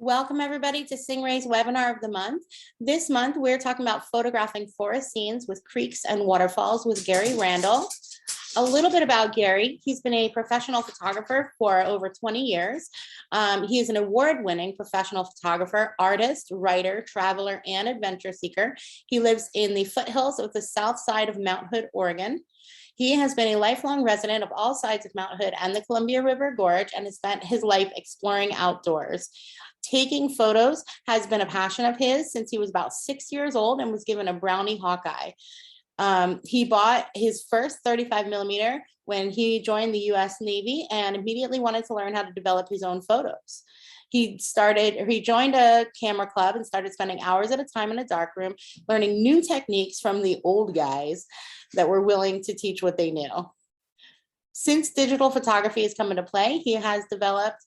Welcome everybody to Singh-Ray's webinar of the month. This month, we're talking about photographing forest scenes with creeks and waterfalls with Gary Randall. A little bit about Gary. He's been a professional photographer for over 20 years. He is an award-winning professional photographer, artist, writer, traveler, and adventure seeker. He lives in the foothills of the south side of Mount Hood, Oregon. He has been a lifelong resident of all sides of Mount Hood and the Columbia River Gorge and has spent his life exploring outdoors. Taking photos has been a passion of his since he was about 6 years old and was given a Brownie Hawkeye. He bought his first 35 millimeter when he joined the US Navy and immediately wanted to learn how to develop his own photos. He joined a camera club and started spending hours at a time in a darkroom, learning new techniques from the old guys that were willing to teach what they knew. Since digital photography has come into play, he has developed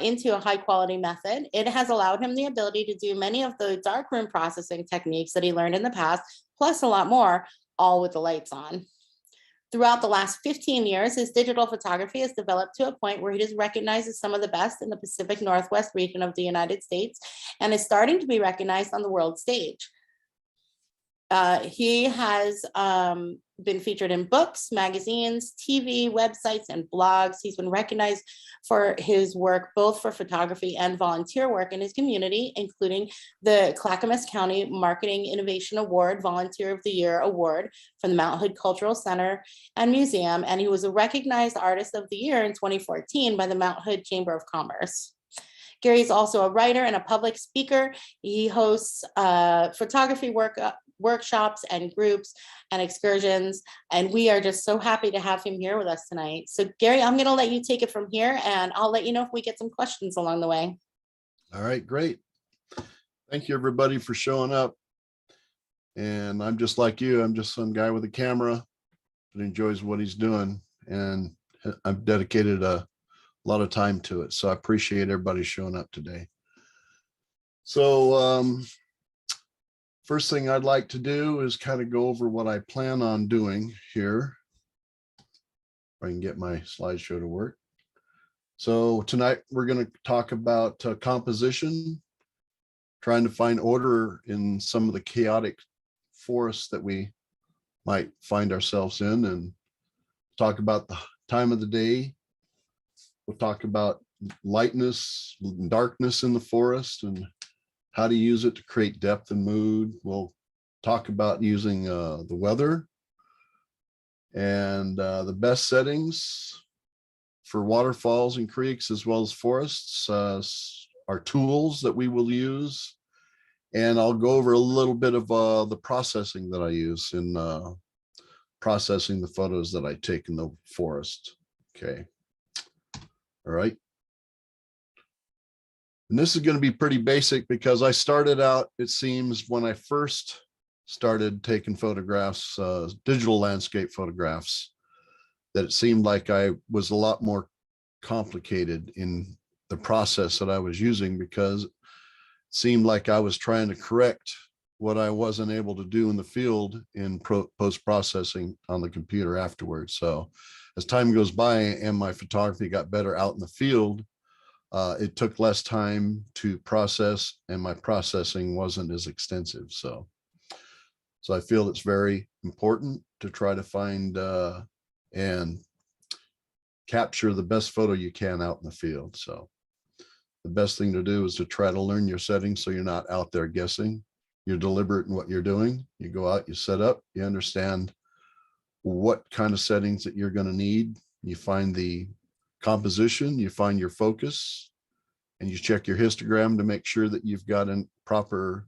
into a high quality method. It has allowed him the ability to do many of the darkroom processing techniques that he learned in the past, plus a lot more, all with the lights on. Throughout the last 15 years, his digital photography has developed to a point where he is recognized as some of the best in the Pacific Northwest region of the United States and is starting to be recognized on the world stage. He has been featured in books, magazines, TV, websites, and blogs. He's been recognized for his work, both for photography and volunteer work in his community, including the Clackamas County Marketing Innovation Award, Volunteer of the Year Award from the Mount Hood Cultural Center and Museum. And he was a recognized Artist of the Year in 2014 by the Mount Hood Chamber of Commerce. Gary is also a writer and a public speaker. He hosts photography workshops and groups and excursions, and we are just so happy to have him here with us tonight. So Gary, I'm going to let you take it from here, and I'll let you know if we get some questions along the way. All right, great. Thank you everybody for showing up. And I'm just like you, I'm just some guy with a camera that enjoys what he's doing, and I've dedicated a lot of time to it. So I appreciate everybody showing up today. So first thing I'd like to do is kind of go over what I plan on doing here. If I can get my slideshow to work. So tonight we're going to talk about composition, trying to find order in some of the chaotic forests that we might find ourselves in, and talk about the time of the day. We'll talk about lightness and darkness in the forest and how to use it to create depth and mood. We'll talk about using the weather and the best settings for waterfalls and creeks as well as forests, our tools that we will use. And I'll go over a little bit of the processing that I use in processing the photos that I take in the forest. Okay. All right. And this is going to be pretty basic because I started out, it seems, when I first started taking photographs, digital landscape photographs, that it seemed like I was a lot more complicated in the process that I was using, because it seemed like I was trying to correct what I wasn't able to do in the field in post-processing on the computer afterwards. So as time goes by and my photography got better out in the field, it took less time to process, and my processing wasn't as extensive. So I feel it's very important to try to find and capture the best photo you can out in the field. So the best thing to do is to try to learn your settings so you're not out there guessing. You're deliberate in what you're doing. You go out, you set up, you understand what kind of settings that you're going to need. You find the composition, you find your focus, and you check your histogram to make sure that you've got a proper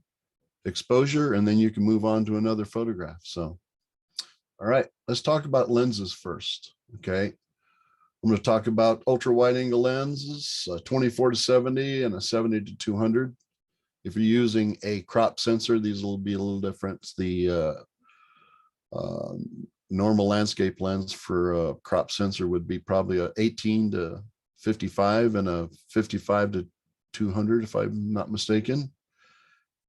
exposure, and then you can move on to another photograph. So, all right, let's talk about lenses first. Okay. I'm going to talk about ultra wide angle lenses, 24-70 and a 70-200. If you're using a crop sensor, these will be a little different. The normal landscape lens for a crop sensor would be probably a 18-55 and a 55-200, if I'm not mistaken.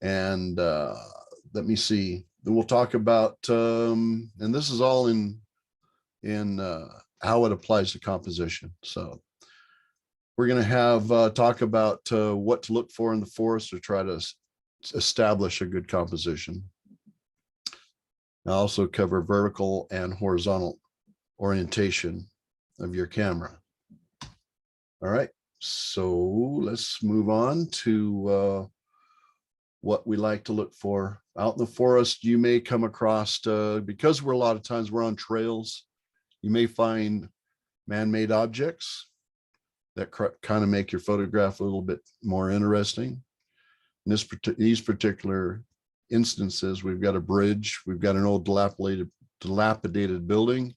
And let me see. Then we'll talk about, and this is all in how it applies to composition. So We're going to have talk about what to look for in the forest to try to establish a good composition. I'll also cover vertical and horizontal orientation of your camera. All right, so let's move on to what we like to look for. Out in the forest, you may come across, because we're a lot of times we're on trails, you may find man-made objects that kind of make your photograph a little bit more interesting. In these particular instances, we've got a bridge, we've got an old dilapidated building,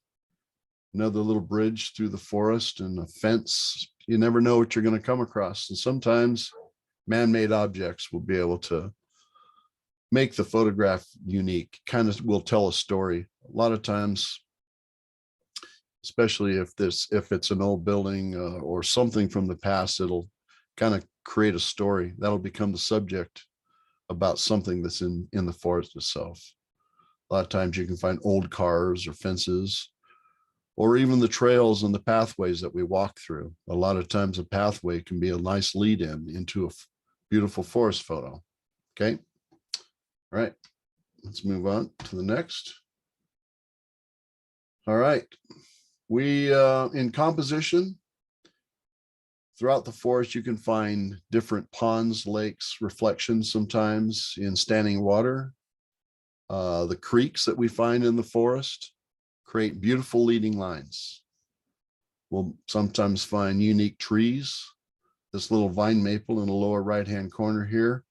another little bridge through the forest, and a fence. You never know what you're going to come across. And sometimes man-made objects will be able to make the photograph unique, kind of will tell a story. A lot of times, especially if it's an old building or something from the past, it'll kind of create a story that'll become the subject about something that's in the forest itself. A lot of times you can find old cars or fences, or even the trails and the pathways that we walk through. A lot of times a pathway can be a nice lead in into a beautiful forest photo. Okay. All right, let's move on to the next. All right. We, in composition, throughout the forest, you can find different ponds, lakes, reflections sometimes in standing water. The creeks that we find in the forest create beautiful leading lines. We'll sometimes find unique trees. This little vine maple in the lower right-hand corner here,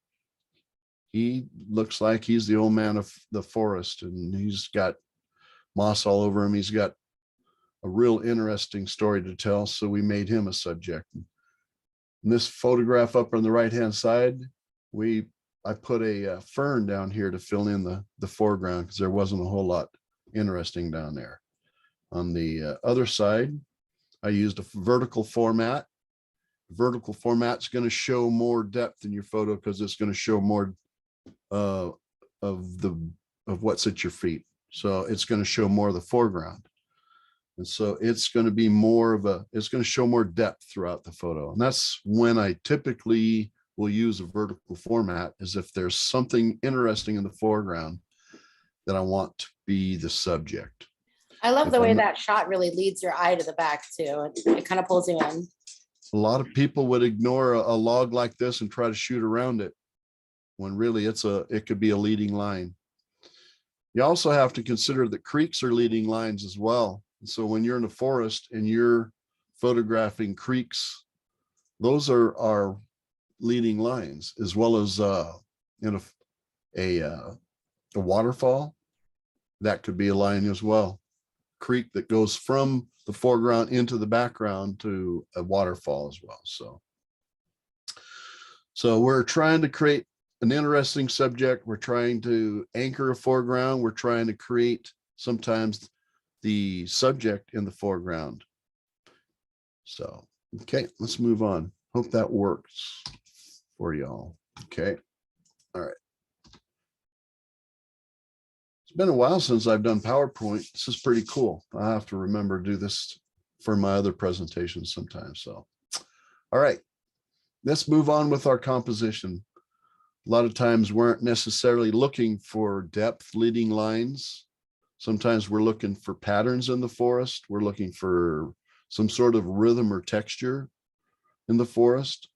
he looks like he's the old man of the forest, and he's got moss all over him. He's got a real interesting story to tell, so we made him a subject. In this photograph up on the right-hand side, I put a fern down here to fill in the foreground because there wasn't a whole lot interesting down there. On the other side, I used a vertical format. Vertical format's going to show more depth in your photo because it's going to show more of what's at your feet. So it's going to show more of the foreground. And so it's going to be it's going to show more depth throughout the photo. And that's when I typically will use a vertical format, is if there's something interesting in the foreground that I want to be the subject. I love the way that shot really leads your eye to the back too. It kind of pulls you in. A lot of people would ignore a log like this and try to shoot around it, when really it could be a leading line. You also have to consider that creeks are leading lines as well. So when you're in a forest and you're photographing creeks, those are leading lines, as well as in a waterfall, that could be a line as well. Creek that goes from the foreground into the background to a waterfall as well. So we're trying to create an interesting subject. We're trying to anchor a foreground. We're trying to create sometimes the subject in the foreground. So, okay, let's move on. Hope that works for y'all. Okay. All right. It's been a while since I've done PowerPoint. This is pretty cool. I have to remember to do this for my other presentations sometimes. So, all right, let's move on with our composition. A lot of times we aren't necessarily looking for depth leading lines. Sometimes we're looking for patterns in the forest. We're looking for some sort of rhythm or texture in the forest.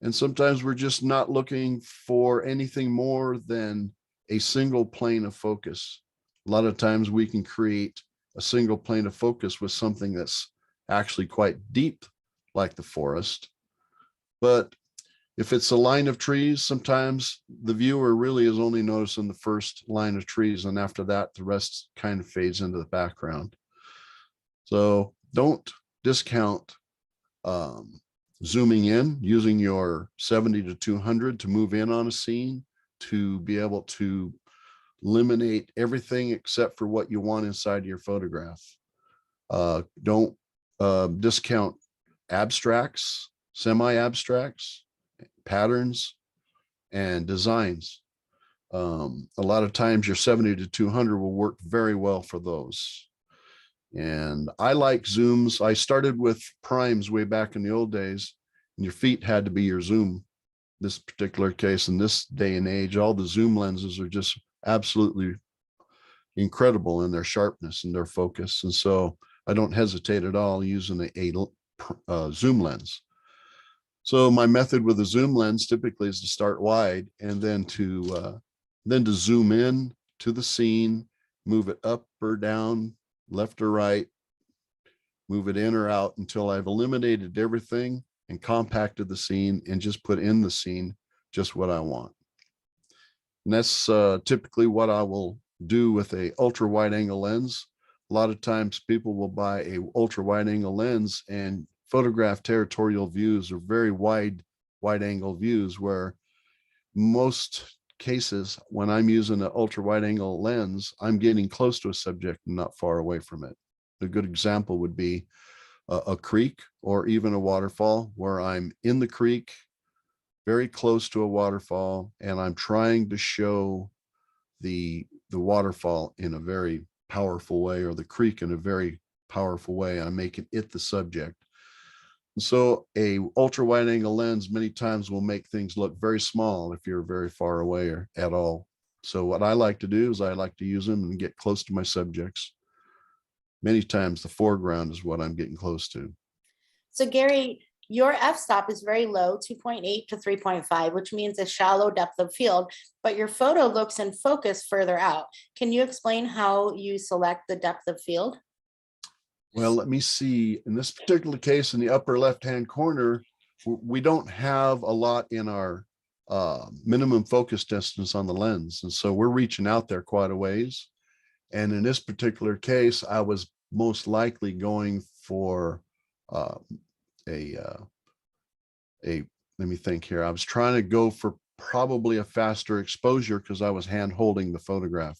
And sometimes we're just not looking for anything more than a single plane of focus. A lot of times we can create a single plane of focus with something that's actually quite deep, like the forest. But if it's a line of trees, sometimes the viewer really is only noticing the first line of trees, and after that, the rest kind of fades into the background. So don't discount zooming in, using your 70 to 200 to move in on a scene, to be able to eliminate everything except for what you want inside your photograph. Don't discount abstracts, semi-abstracts, patterns, and designs. A lot of times your 70 to 200 will work very well for those. And I like zooms. I started with primes way back in the old days, Your feet had to be your zoom. This particular case, in this day and age, all the zoom lenses are just absolutely incredible in their sharpness and their focus. And so I don't hesitate at all using a zoom lens. So my method with a zoom lens typically is to start wide and then to zoom in to the scene, move it up or down, left or right, move it in or out until I've eliminated everything and compacted the scene and just put in the scene just what I want. And that's typically what I will do with a ultra wide angle lens. A lot of times people will buy a ultra wide angle lens and photograph territorial views or very wide angle views, where most cases when I'm using an ultra wide angle lens, I'm getting close to a subject and not far away from it. A good example would be a creek or even a waterfall, where I'm in the creek, very close to a waterfall, and I'm trying to show the waterfall in a very powerful way, or the creek in a very powerful way. I'm making it the subject. So a ultra wide angle lens many times will make things look very small if you're very far away or at all. So what I like to do is I like to use them and get close to my subjects. Many times the foreground is what I'm getting close to. So Gary, your f-stop is very low, 2.8 to 3.5, which means a shallow depth of field, but your photo looks in focus further out. Can you explain how you select the depth of field? Well, let me see. In this particular case, in the upper left-hand corner, we don't have a lot in our minimum focus distance on the lens. And so we're reaching out there quite a ways. And in this particular case, I was most likely going for let me think here. I was trying to go for probably a faster exposure because I was hand holding the photograph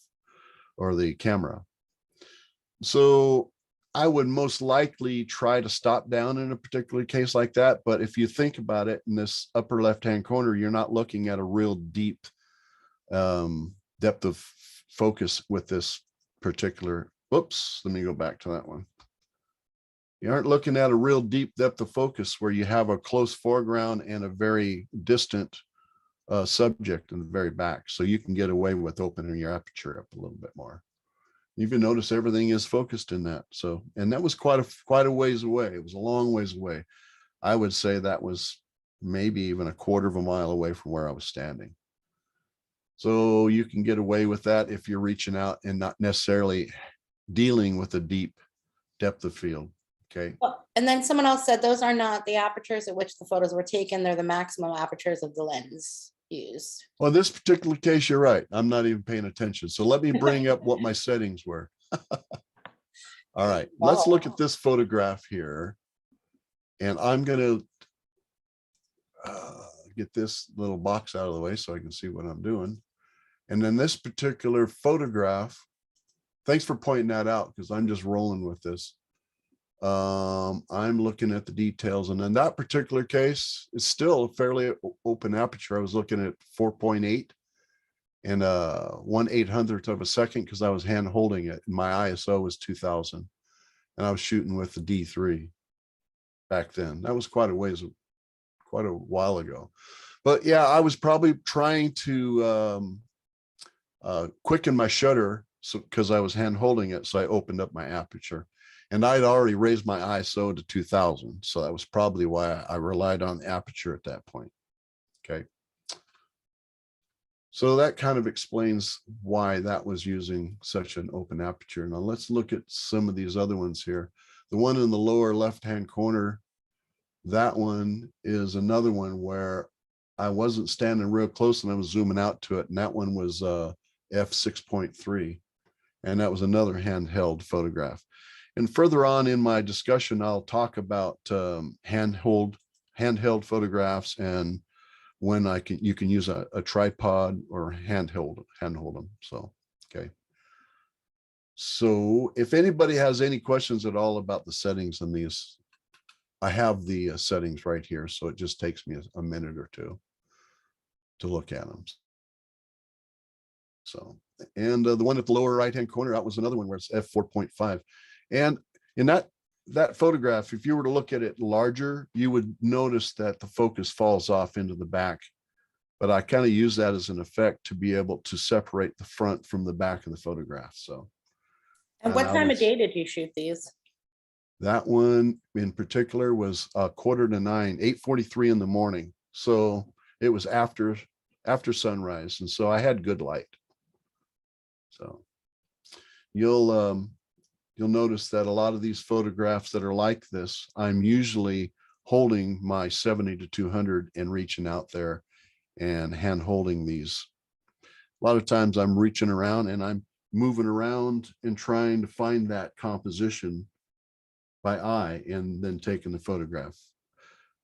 or the camera. So I would most likely try to stop down in a particular case like that. But if you think about it, in this upper left-hand corner, you're not looking at a real deep depth of focus with this particular, whoops, let me go back to that one. You aren't looking at a real deep depth of focus where you have a close foreground and a very distant subject in the very back. So you can get away with opening your aperture up a little bit more. You can notice everything is focused in that. So, and that was quite a ways away. It was a long ways away. I would say that was maybe even a quarter of a mile away from where I was standing. So you can get away with that if you're reaching out and not necessarily dealing with a deep depth of field. Okay. And then someone else said those are not the apertures at which the photos were taken. They're the maximum apertures of the lens used. Well, in this particular case, you're right. I'm not even paying attention. So let me bring up what my settings were. All right, let's look at this photograph here. And I'm going to get this little box out of the way so I can see what I'm doing. And then this particular photograph, thanks for pointing that out because I'm just rolling with this. I'm looking at the details, and in that particular case, it's still a fairly open aperture. I was looking at 4.8 and 1/800th of a second because I was hand holding it, and my ISO was 2000, and I was shooting with the D3 back then. That was quite a while ago. But yeah, I was probably trying to quicken my shutter because I was hand holding it, so I opened up my aperture. And I'd already raised my ISO to 2000. So that was probably why I relied on the aperture at that point. Okay. So that kind of explains why that was using such an open aperture. Now let's look at some of these other ones here. The one in the lower left-hand corner, that one is another one where I wasn't standing real close and I was zooming out to it. And that one was f6.3. And that was another handheld photograph. And further on in my discussion, I'll talk about handheld photographs and when you can use a tripod or handhold them. So, okay. So if anybody has any questions at all about the settings on these, I have the settings right here. So it just takes me a minute or two to look at them. So, and the one at the lower right-hand corner, that was another one where it's f4.5. And in that that photograph, if you were to look at it larger, you would notice that the focus falls off into the back. But I kind of use that as an effect to be able to separate the front from the back of the photograph. So, And what I time would of day did you shoot these? that one in particular was 8:45, 8:43 in the morning. So it was after sunrise. And so I had good light. So you'll notice that a lot of these photographs that are like this, I'm usually holding my 70 to 200 and reaching out there and hand holding these. A lot of times I'm reaching around and I'm moving around and trying to find that composition by eye and then taking the photograph.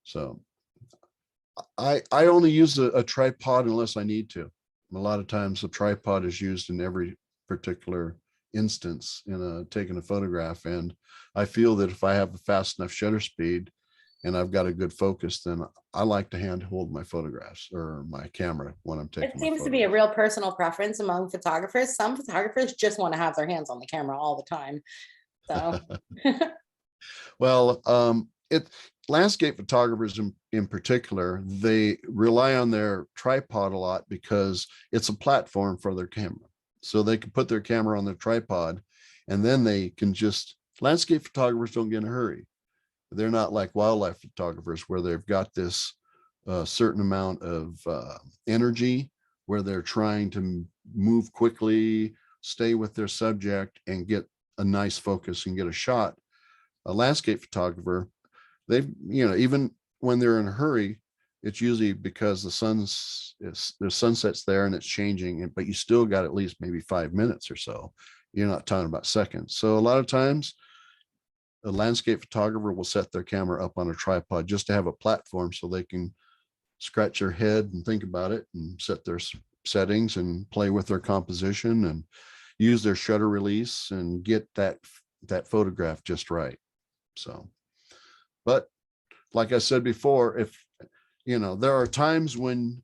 So I only use a tripod unless I need to. A lot of times a tripod is used in every particular instance in taking a photograph. And I feel that if I have a fast enough shutter speed and I've got a good focus, then I like to hand hold my photographs or my camera when I'm taking It my seems to be a photographs. real personal preference among photographers. Some photographers just want to have their hands on the camera all the time. So Well, landscape photographers in particular, they rely on their tripod a lot because it's a platform for their camera. So they can put their camera on their tripod and then they can just, landscape photographers don't get in a hurry. They're not like wildlife photographers where they've got this certain amount of energy where they're trying to move quickly, stay with their subject and get a nice focus and get a shot. A landscape photographer, they've, even when they're in a hurry, it's usually because the sunset's there and it's changing, but you still got at least maybe 5 minutes or so. You're not talking about seconds. So a lot of times a landscape photographer will set their camera up on a tripod just to have a platform so they can scratch their head and think about it and set their settings and play with their composition and use their shutter release and get that photograph just right. So, but like I said before, if there are times when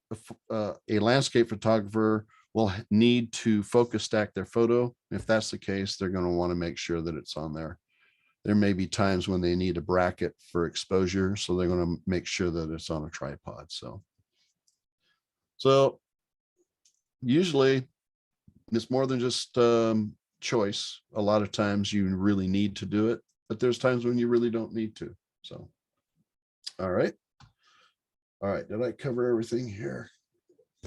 a landscape photographer will need to focus stack their photo. If that's the case, they're going to want to make sure that it's on there. There may be times when they need a bracket for exposure, so they're going to make sure that it's on a tripod. So usually it's more than just choice. A lot of times you really need to do it, but there's times when you really don't need to. So, all right. Did I cover everything here?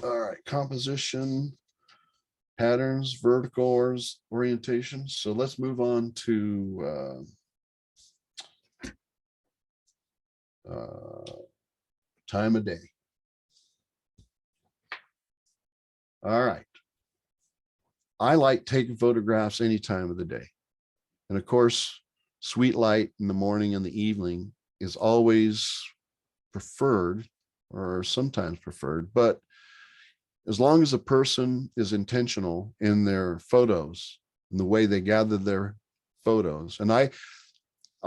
All right. Composition, patterns, vertical orientation. So let's move on to time of day. All right. I like taking photographs any time of the day. And of course, sweet light in the morning and the evening is always preferred or sometimes preferred. But as long as a person is intentional in their photos and the way they gather their photos. And I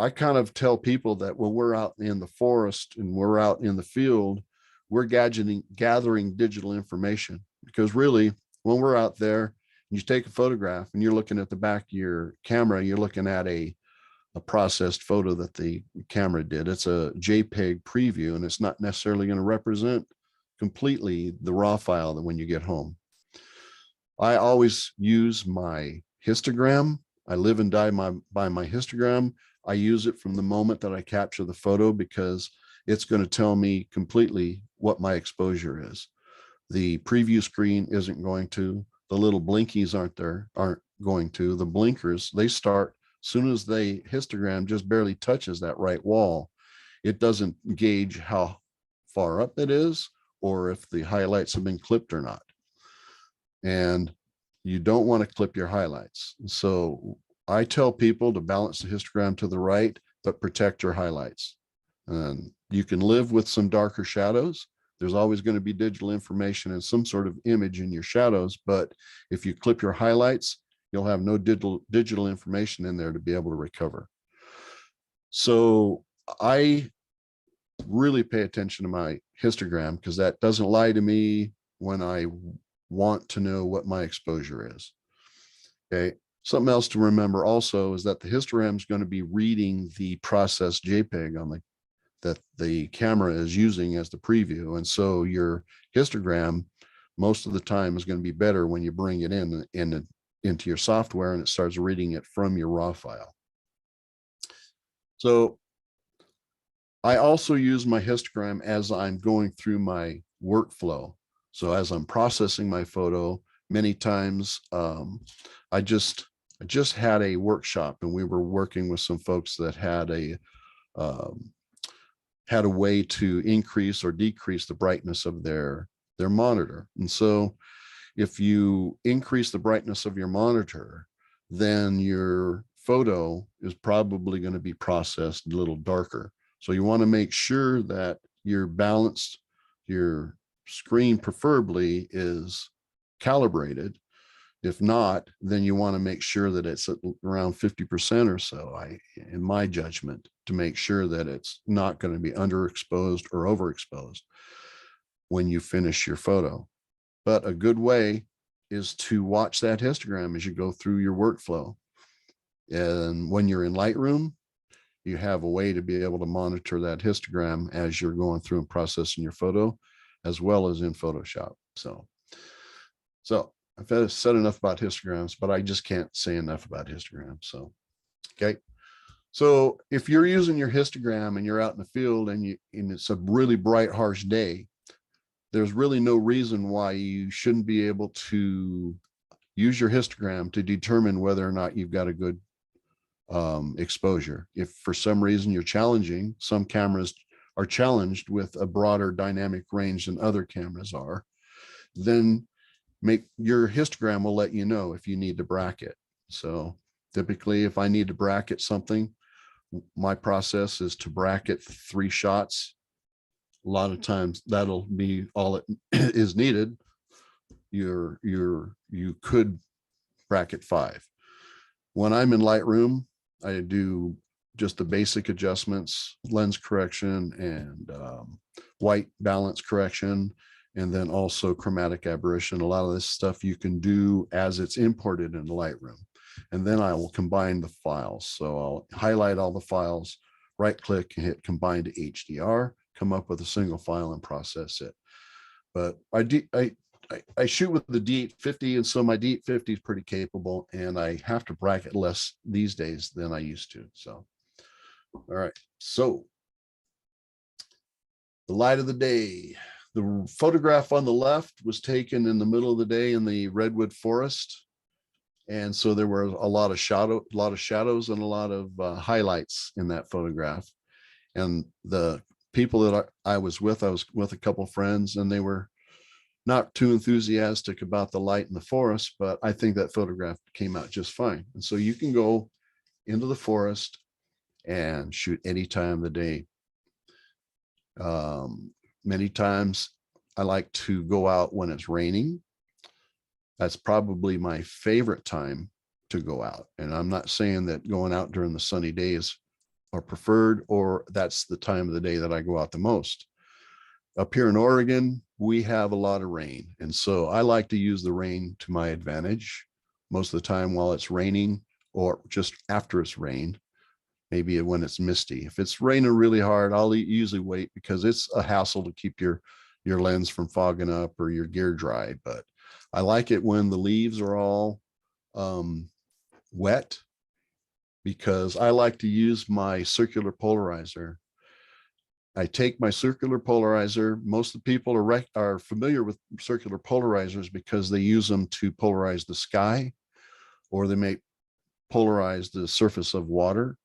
kind of tell people that when we're out in the forest and we're out in the field, we're gathering digital information, because really when we're out there, you take a photograph and you're looking at the back of your camera, you're looking at a processed photo that the camera did. It's a JPEG preview, and it's not necessarily going to represent completely the raw file that when you get home. I always use my histogram. I live and die by my histogram. I use it from the moment that I capture the photo because it's going to tell me completely what my exposure is. The preview screen isn't going to. The little blinkies aren't going to. The blinkers, they start as soon as the histogram just barely touches that right wall. It doesn't gauge how far up it is or if the highlights have been clipped or not. And you don't want to clip your highlights. So I tell people to balance the histogram to the right, but protect your highlights. And you can live with some darker shadows. There's always going to be digital information and some sort of image in your shadows. But if you clip your highlights, you'll have no digital information in there to be able to recover. So I really pay attention to my histogram because that doesn't lie to me when I want to know what my exposure is. Okay. Something else to remember also is that the histogram is going to be reading the processed JPEG on that the camera is using as the preview. And so your histogram most of the time is going to be better when you bring it into your software and it starts reading it from your raw file. So I also use my histogram as I'm going through my workflow. So as I'm processing my photo, many times I just had a workshop and we were working with some folks that had a way to increase or decrease the brightness of their monitor. And so if you increase the brightness of your monitor, then your photo is probably going to be processed a little darker. So you want to make sure that you're balanced, your screen preferably is calibrated. If not, then you want to make sure that it's at around 50% or so, in my judgment, to make sure that it's not going to be underexposed or overexposed when you finish your photo. But a good way is to watch that histogram as you go through your workflow. And when you're in Lightroom, you have a way to be able to monitor that histogram as you're going through and processing your photo, as well as in Photoshop. So I've said enough about histograms, but I just can't say enough about histograms. So, okay. So if you're using your histogram and you're out in the field and it's a really bright, harsh day, there's really no reason why you shouldn't be able to use your histogram to determine whether or not you've got a good exposure. If for some reason you're challenging, some cameras are challenged with a broader dynamic range than other cameras are, then your histogram will let you know if you need to bracket. So typically, if I need to bracket something, my process is to bracket 3 shots. A lot of times that'll be all it is needed. You could bracket 5. When I'm in Lightroom, I do just the basic adjustments, lens correction and white balance correction, and then also chromatic aberration. A lot of this stuff you can do as it's imported into Lightroom. And then I will combine the files. So I'll highlight all the files, right click and hit combine to HDR, come up with a single file and process it. But I shoot with the D850, and so my D850 is pretty capable, and I have to bracket less these days than I used to. So, all right. So the light of the day. The photograph on the left was taken in the middle of the day in the redwood forest. And so there were a lot of shadows and a lot of highlights in that photograph. And the people that I was with a couple of friends, and they were not too enthusiastic about the light in the forest, but I think that photograph came out just fine. And so you can go into the forest and shoot any time of the day. Many times I like to go out when it's raining. That's probably my favorite time to go out. And I'm not saying that going out during the sunny days are preferred, or that's the time of the day that I go out the most. Up here in Oregon, we have a lot of rain. And so I like to use the rain to my advantage most of the time while it's raining, or just after it's rained. Maybe when it's misty. If it's raining really hard, I'll usually wait because it's a hassle to keep your lens from fogging up or your gear dry. But I like it when the leaves are all wet, because I like to use my circular polarizer. I take my circular polarizer. Most of the people are familiar with circular polarizers because they use them to polarize the sky, or they may polarize the surface of water.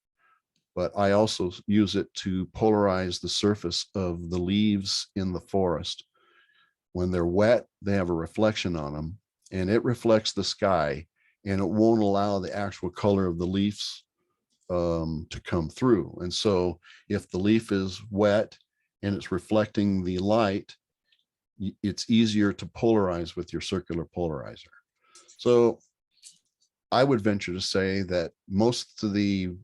But I also use it to polarize the surface of the leaves in the forest. When they're wet, they have a reflection on them, and it reflects the sky, and it won't allow the actual color of the leaves to come through. And so if the leaf is wet and it's reflecting the light, it's easier to polarize with your circular polarizer. So I would venture to say that most of the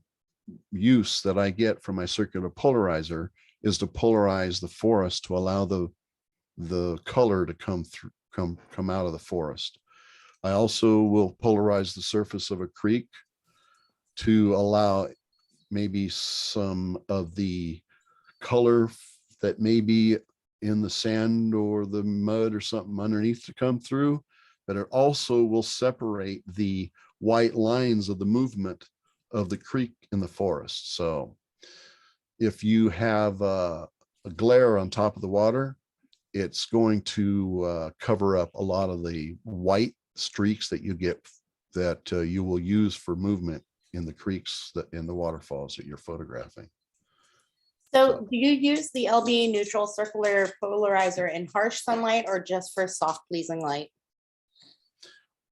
use that I get from my circular polarizer is to polarize the forest to allow the color to come out of the forest. I also will polarize the surface of a creek to allow maybe some of the color that may be in the sand or the mud or something underneath to come through, but it also will separate the white lines of the movement of the creek in the forest. So if you have a glare on top of the water, it's going to cover up a lot of the white streaks that you get that you will use for movement in the creeks that in the waterfalls that you're photographing. So do you use the LB neutral circular polarizer in harsh sunlight or just for soft pleasing light?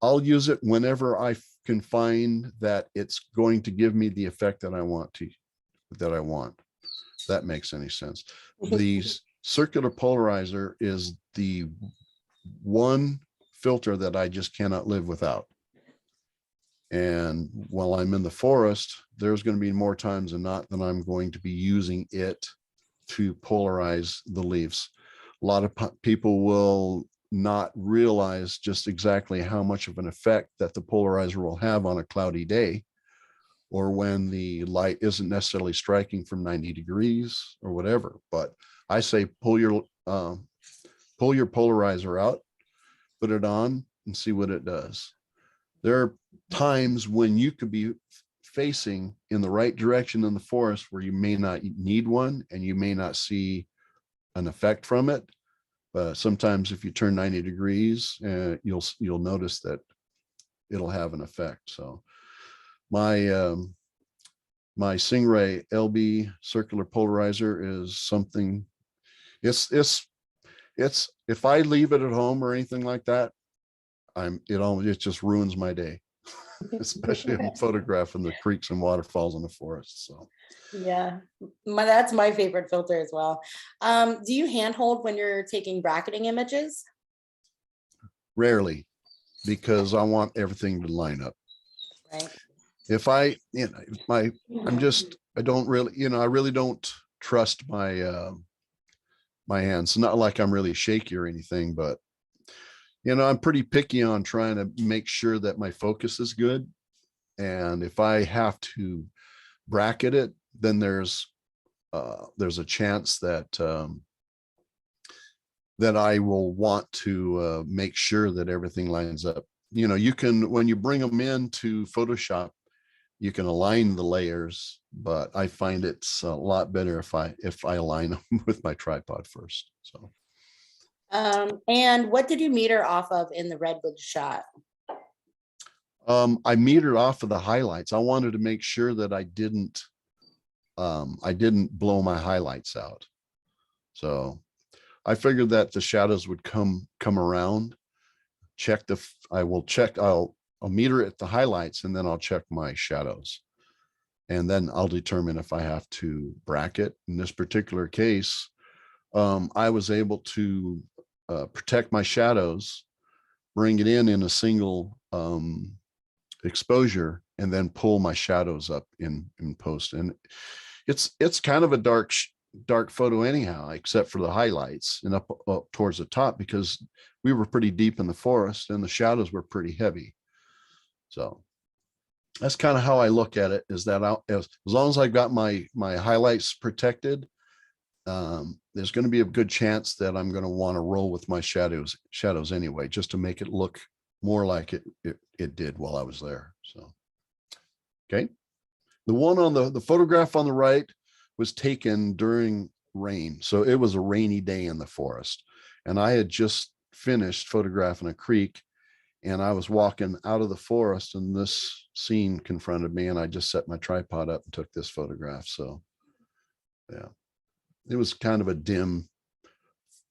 I'll use it whenever I can find that it's going to give me the effect that I want to, that I want. If that makes any sense. The circular polarizer is the one filter that I just cannot live without. And while I'm in the forest, there's going to be more times than not that I'm going to be using it to polarize the leaves. A lot of people will not realize just exactly how much of an effect that the polarizer will have on a cloudy day, or when the light isn't necessarily striking from 90 degrees or whatever. But I say pull your polarizer out, put it on and see what it does. There are times when you could be facing in the right direction in the forest where you may not need one and you may not see an effect from it. But sometimes if you turn 90 degrees, you'll notice that it'll have an effect. So my my Singh-Ray LB circular polarizer is something. It's if I leave it at home or anything like that, it just ruins my day, especially if I'm photographing the creeks and waterfalls in the forest. So Yeah, that's my favorite filter as well. Do you handhold when you're taking bracketing images? rarely, because I want everything to line up. Right. If I, I don't really, I really don't trust my my hands. It's not like I'm really shaky or anything, but I'm pretty picky on trying to make sure that my focus is good. And if I have to bracket it, then there's a chance that that I will want to make sure that everything lines up. You can, when you bring them into Photoshop, you can align the layers, but I find it's a lot better if I align them with my tripod first. So. And what did you meter off of in the redwood shot? I metered off of the highlights. I wanted to make sure that I didn't blow my highlights out. So I figured that the shadows would come around. I'll meter it the highlights, and then I'll check my shadows. And then I'll determine if I have to bracket. In this particular case, I was able to protect my shadows, bring it in a single exposure, and then pull my shadows up in post. And it's kind of a dark photo anyhow, except for the highlights and up towards the top, because we were pretty deep in the forest and the shadows were pretty heavy. So that's kind of how I look at it, is that as long as I've got my highlights protected, there's going to be a good chance that I'm going to want to roll with my shadows anyway, just to make it look more like it did while I was there. So, okay. The one on the photograph on the right was taken during rain. So it was a rainy day in the forest, and I had just finished photographing a creek, and I was walking out of the forest and this scene confronted me, and I just set my tripod up and took this photograph. So yeah, it was kind of a dim,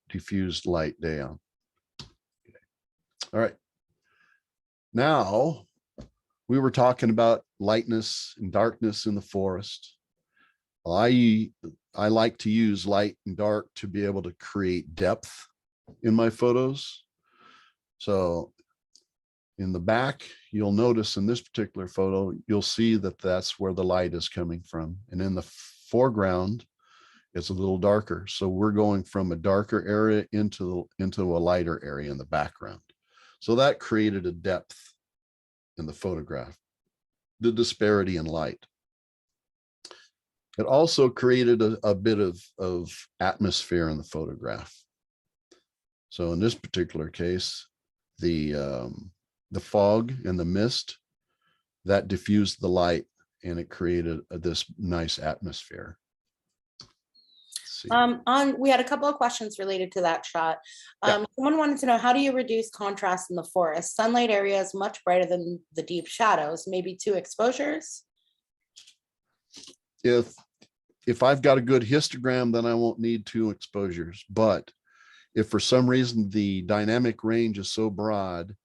diffused light day on. Okay. All right. Now we were talking about lightness and darkness in the forest. I like to use light and dark to be able to create depth in my photos. So in the back, you'll notice in this particular photo, you'll see that that's where the light is coming from. And in the foreground, it's a little darker. So we're going from a darker area into a lighter area in the background. So that created a depth in the photograph, the disparity in light. It also created a bit of atmosphere in the photograph. So in this particular case, the fog and the mist, that diffused the light and it created this nice atmosphere. We had a couple of questions related to that shot. Someone wanted to know, how do you reduce contrast in the forest? Sunlight area is much brighter than the deep shadows, maybe 2 exposures. If I've got a good histogram, then I won't need 2 exposures. But if for some reason the dynamic range is so broad,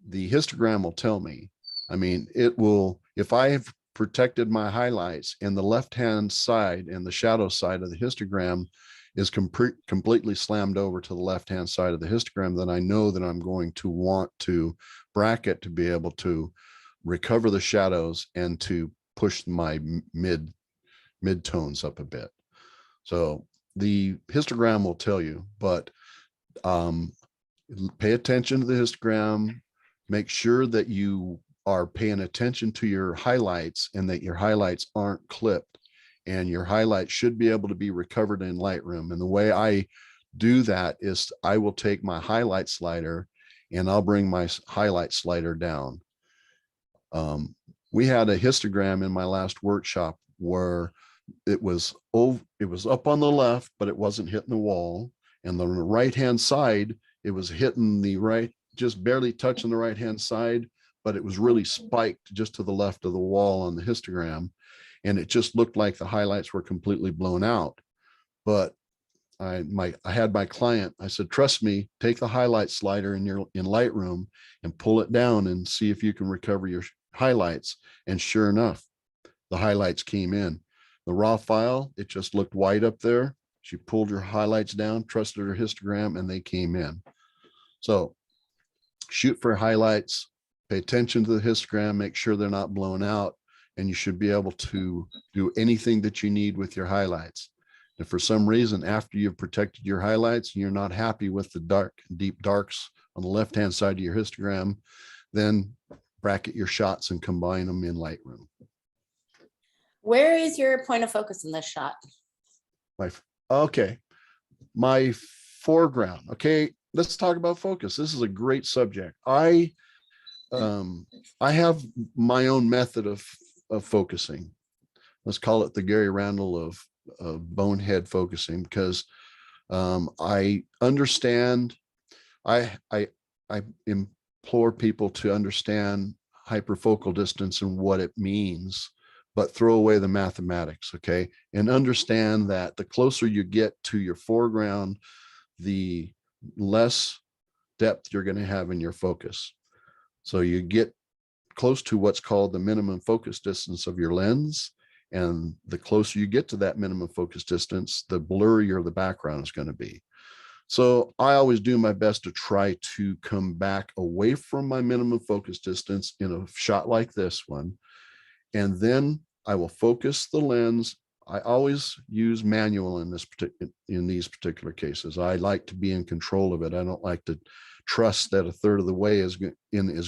the histogram will tell me. I mean, it will, if I have protected my highlights and the left-hand side and the shadow side of the histogram is completely slammed over to the left-hand side of the histogram, then I know that I'm going to want to bracket to be able to recover the shadows and to push my mid-tones up a bit. So the histogram will tell you, but pay attention to the histogram, make sure that you are paying attention to your highlights and that your highlights aren't clipped, and your highlights should be able to be recovered in Lightroom. And the way I do that is I will take my highlight slider and I'll bring my highlight slider down. We had a histogram in my last workshop where it was up on the left, but it wasn't hitting the wall. And on the right-hand side, it was hitting the right, just barely touching the right-hand side, but it was really spiked just to the left of the wall on the histogram. And it just looked like the highlights were completely blown out. But I had my client, I said, trust me, take the highlight slider in Lightroom and pull it down and see if you can recover your highlights. And sure enough, the highlights came in. The raw file, it just looked white up there. She pulled her highlights down, trusted her histogram, and they came in. So shoot for highlights, pay attention to the histogram, make sure they're not blown out, and you should be able to do anything that you need with your highlights. If for some reason, after you've protected your highlights and you're not happy with the deep darks on the left-hand side of your histogram, then bracket your shots and combine them in Lightroom. Where is your point of focus in this shot? My foreground. Okay, let's talk about focus. This is a great subject. I have my own method of focusing. Let's call it the Gary Randall of bonehead focusing, because I understand. I implore people to understand hyperfocal distance and what it means, but throw away the mathematics, okay? And understand that the closer you get to your foreground, the less depth you're going to have in your focus. So you get close to what's called the minimum focus distance of your lens. And the closer you get to that minimum focus distance, the blurrier the background is going to be. So I always do my best to try to come back away from my minimum focus distance in a shot like this one. And then I will focus the lens. I always use manual in these particular cases. I like to be in control of it. I don't like to trust that a third of the way is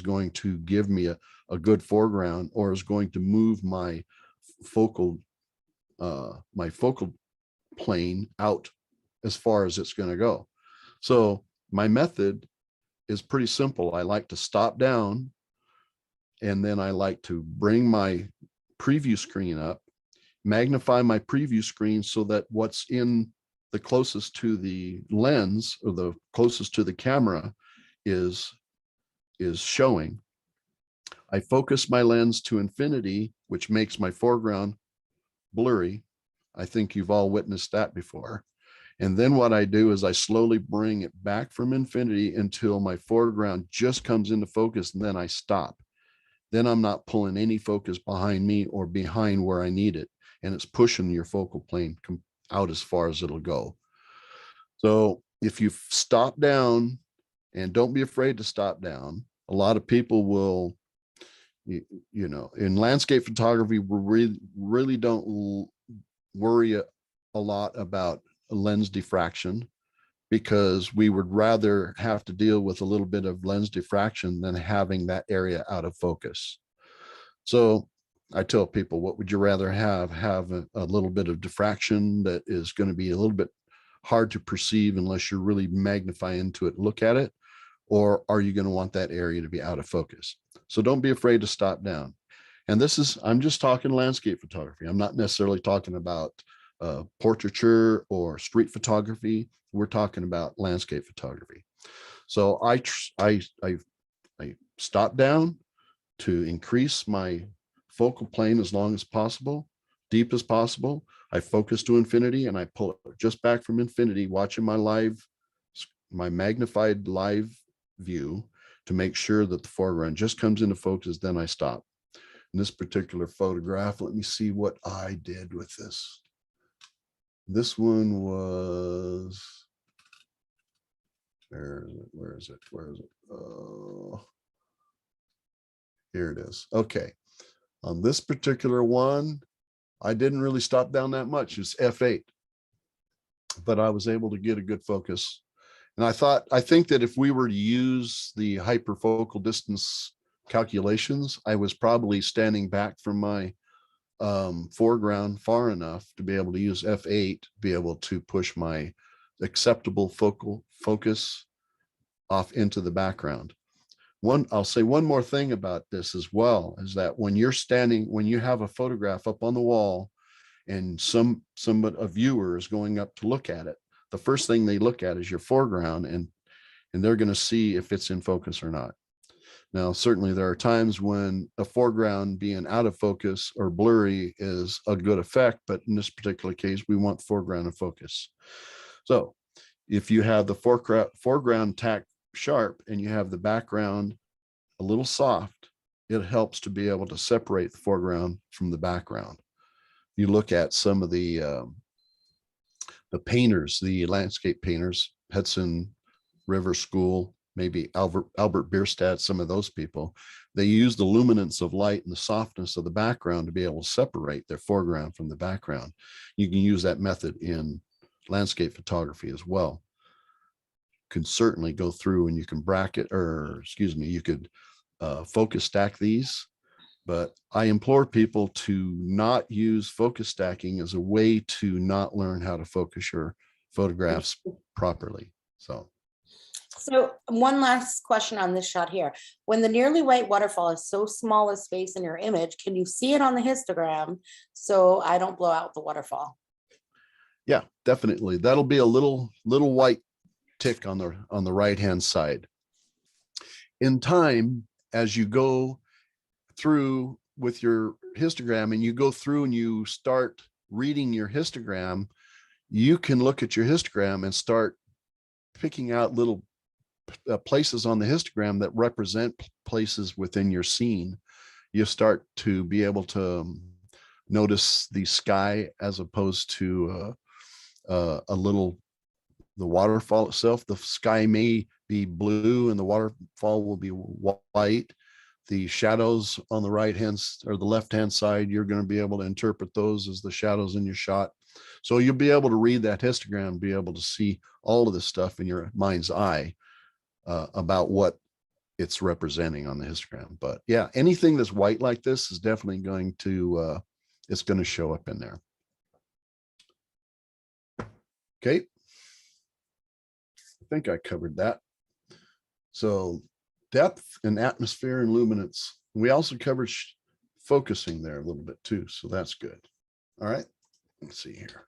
going to give me a good foreground, or is going to move my focal plane out as far as it's going to go. So my method is pretty simple. I like to stop down, and then I like to bring my preview screen up, magnify my preview screen so that what's in the closest to the lens, or the closest to the camera, is showing. I focus my lens to infinity, which makes my foreground blurry. I think you've all witnessed that before. And then what I do is I slowly bring it back from infinity until my foreground just comes into focus, and then I stop. Then I'm not pulling any focus behind me or behind where I need it. And it's pushing your focal plane out as far as it'll go. So if you stop down, and don't be afraid to stop down, a lot of people will, in landscape photography, we really don't worry a lot about lens diffraction. because we would rather have to deal with a little bit of lens diffraction than having that area out of focus. So I tell people, what would you rather have? Have a little bit of diffraction that is going to be a little bit hard to perceive unless you're really magnify into it, look at it, or are you going to want that area to be out of focus? So don't be afraid to stop down. And this is, I'm just talking landscape photography. I'm not necessarily talking about portraiture or street photography. We're talking about landscape photography. So I stop down to increase my focal plane as long as possible, deep as possible. I focus to infinity and I pull it just back from infinity, watching my magnified live view to make sure that the foreground just comes into focus. Then I stop. In this particular photograph, let me see what I did with this. This one was, where is it? Oh, here it is. Okay. On this particular one, I didn't really stop down that much. It's F8, but I was able to get a good focus. And I think that if we were to use the hyperfocal distance calculations, I was probably standing back from my foreground far enough to be able to use F8, be able to push my acceptable focal focus off into the background. I'll say one more thing about this as well, is that when you have a photograph up on the wall and a viewer is going up to look at it, the first thing they look at is your foreground, and they're going to see if it's in focus or not. Now, certainly there are times when a foreground being out of focus or blurry is a good effect, but in this particular case, we want foreground in focus. So if you have the foreground tack sharp and you have the background a little soft, it helps to be able to separate the foreground from the background. You look at some of the painters, the landscape painters, Hudson River School, maybe Albert Bierstadt, some of those people, they use the luminance of light and the softness of the background to be able to separate their foreground from the background. You can use that method in landscape photography as well. You can certainly go through and you can you could focus stack these, but I implore people to not use focus stacking as a way to not learn how to focus your photographs properly. So one last question on this shot here. When the nearly white waterfall is so small a space in your image, can you see it on the histogram so I don't blow out the waterfall? Yeah, definitely. That'll be a little white tick on the right-hand side. In time, as you go through with your histogram and you go through and you start reading your histogram, you can look at your histogram and start picking out little places on the histogram that represent places within your scene. You start to be able to notice the sky as opposed to the waterfall itself. The sky may be blue and the waterfall will be white. The shadows on the right hand or the left hand side, you're going to be able to interpret those as the shadows in your shot. So you'll be able to read that histogram, be able to see all of this stuff in your mind's eye about what it's representing on the histogram. But yeah, anything that's white like this is definitely going to, it's going to show up in there. Okay. I think I covered that. So depth and atmosphere and luminance. We also covered focusing there a little bit too. So that's good. All right. Let's see here.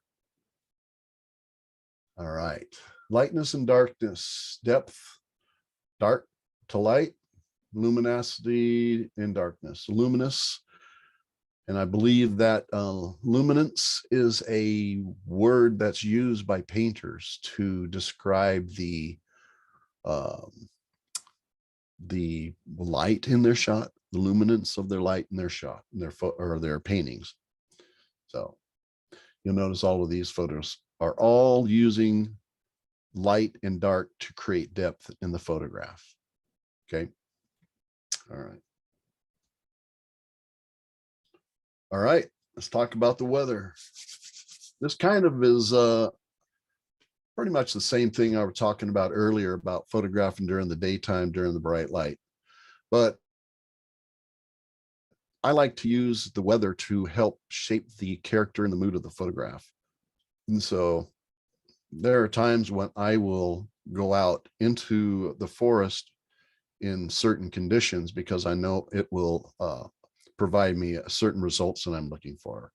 All right. Lightness and darkness, depth, dark to light, luminosity and darkness. Luminous, and I believe that luminance is a word that's used by painters to describe the light in their shot, the luminance of their light in their shot, in their paintings. So you'll notice all of these photos are all using light and dark to create depth in the photograph. Okay. All right. All right. Let's talk about the weather. This kind of is pretty much the same thing I was talking about earlier about photographing during the daytime, during the bright light. But I like to use the weather to help shape the character and the mood of the photograph. And so there are times when I will go out into the forest in certain conditions because I know it will provide me certain results that I'm looking for.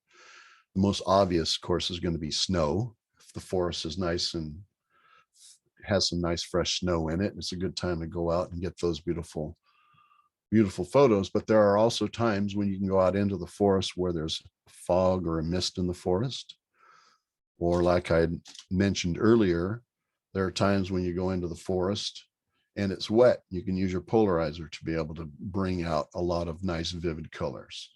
The most obvious, of course, is going to be snow. If the forest is nice and has some nice fresh snow in it, it's a good time to go out and get those beautiful photos. But there are also times when you can go out into the forest where there's fog or a mist in the forest. Or like I mentioned earlier, there are times when you go into the forest and it's wet. You can use your polarizer to be able to bring out a lot of nice vivid colors.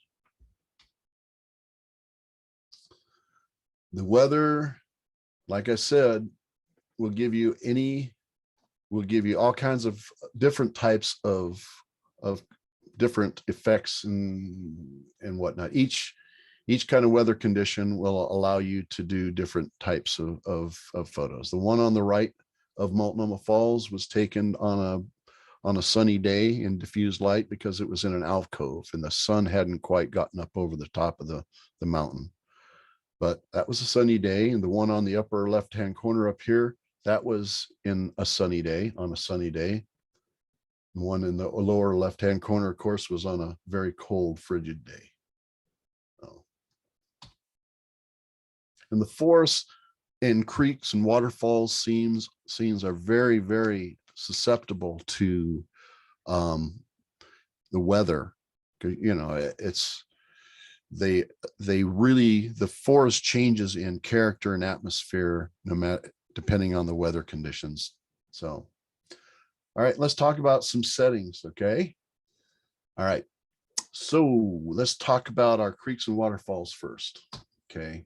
The weather, like I said, will give you all kinds of different types of different effects and whatnot. Each kind of weather condition will allow you to do different types of photos. The one on the right of Multnomah Falls was taken on a sunny day in diffused light because it was in an alcove and the sun hadn't quite gotten up over the top of the mountain. But that was a sunny day. And the one on the upper left-hand corner up here, that was in a sunny day, on a sunny day. The one in the lower left-hand corner, of course, was on a very cold, frigid day. And the forests and creeks and waterfalls scenes are very, very susceptible to the weather. You know, the forest changes in character and atmosphere no matter, depending on the weather conditions. So, all right, let's talk about some settings. Okay. All right. So let's talk about our creeks and waterfalls first. Okay.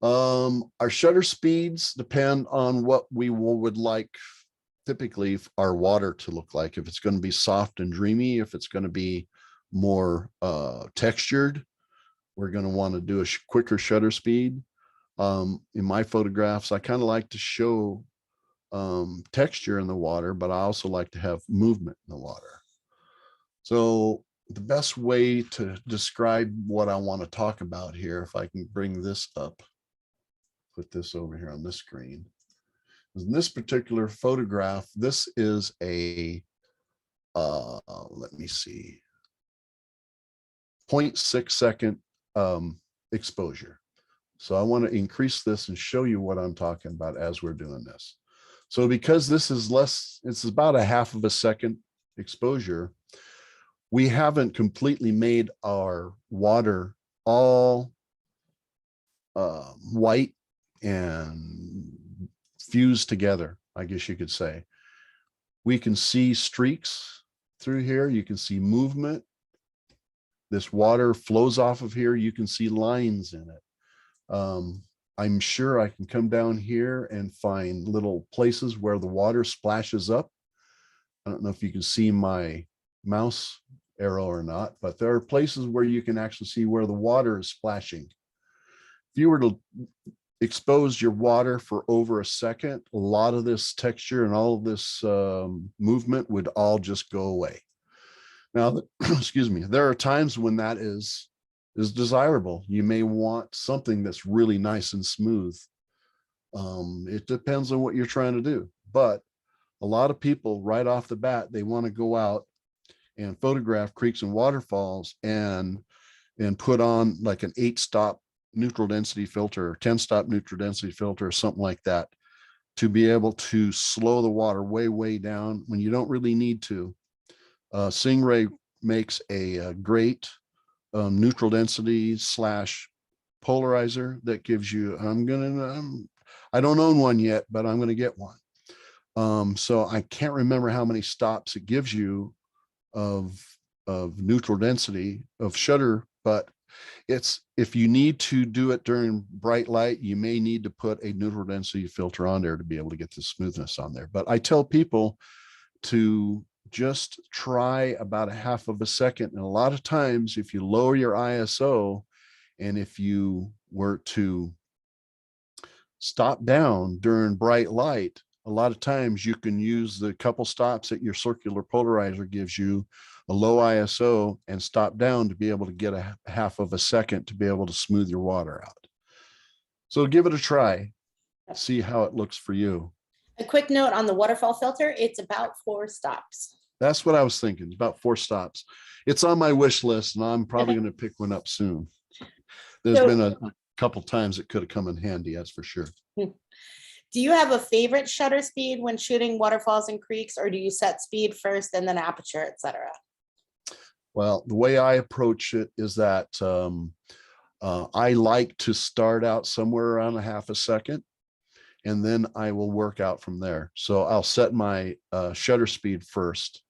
Our shutter speeds depend on what we would like typically our water to look like. If it's going to be soft and dreamy, if it's going to be more textured, we're going to want to do a quicker shutter speed. In my photographs, I kind of like to show texture in the water, but I also like to have movement in the water. So the best way to describe what I want to talk about here, if I can bring this up, put this over here on this screen. In this particular photograph, this is a, let me see, 0.6 second exposure. So I want to increase this and show you what I'm talking about as we're doing this. So because this is less, it's about a 1/2 of a second exposure, we haven't completely made our water all white and fused together, I guess you could say. We can see streaks through here. You can see movement. This water flows off of here. You can see lines in it. I'm sure I can come down here and find little places where the water splashes up. I don't know if you can see my mouse arrow or not, but there are places where you can actually see where the water is splashing. If you were to expose your water for over a second, a lot of this texture and all of this movement would all just go away. Now, excuse me, there are times when that is desirable. You may want something that's really nice and smooth. It depends on what you're trying to do, but a lot of people right off the bat, they want to go out and photograph creeks and waterfalls and put on like an 8-stop neutral density filter or 10-stop neutral density filter or something like that to be able to slow the water way down when you don't really need to. Singh-Ray makes a great neutral density / polarizer that gives you, I don't own one yet, but I'm going to get one. So I can't remember how many stops it gives you of neutral density of shutter, but it's, if you need to do it during bright light, you may need to put a neutral density filter on there to be able to get the smoothness on there. But I tell people to just try about a 1/2 of a second. And a lot of times, if you lower your ISO, and if you were to stop down during bright light, a lot of times you can use the couple stops that your circular polarizer gives you, a low ISO, and stop down to be able to get a half of a second to be able to smooth your water out. So give it a try, see how it looks for you. A quick note on the waterfall filter, it's about 4 stops. That's what I was thinking, about 4 stops. It's on my wish list, and I'm probably going to pick one up soon. There's been a couple times it could have come in handy, that's for sure. Do you have a favorite shutter speed when shooting waterfalls and creeks, or do you set speed first and then aperture, etc.? Well, the way I approach it is that I like to start out somewhere around a half a second, and then I will work out from there. So I'll set my shutter speed first,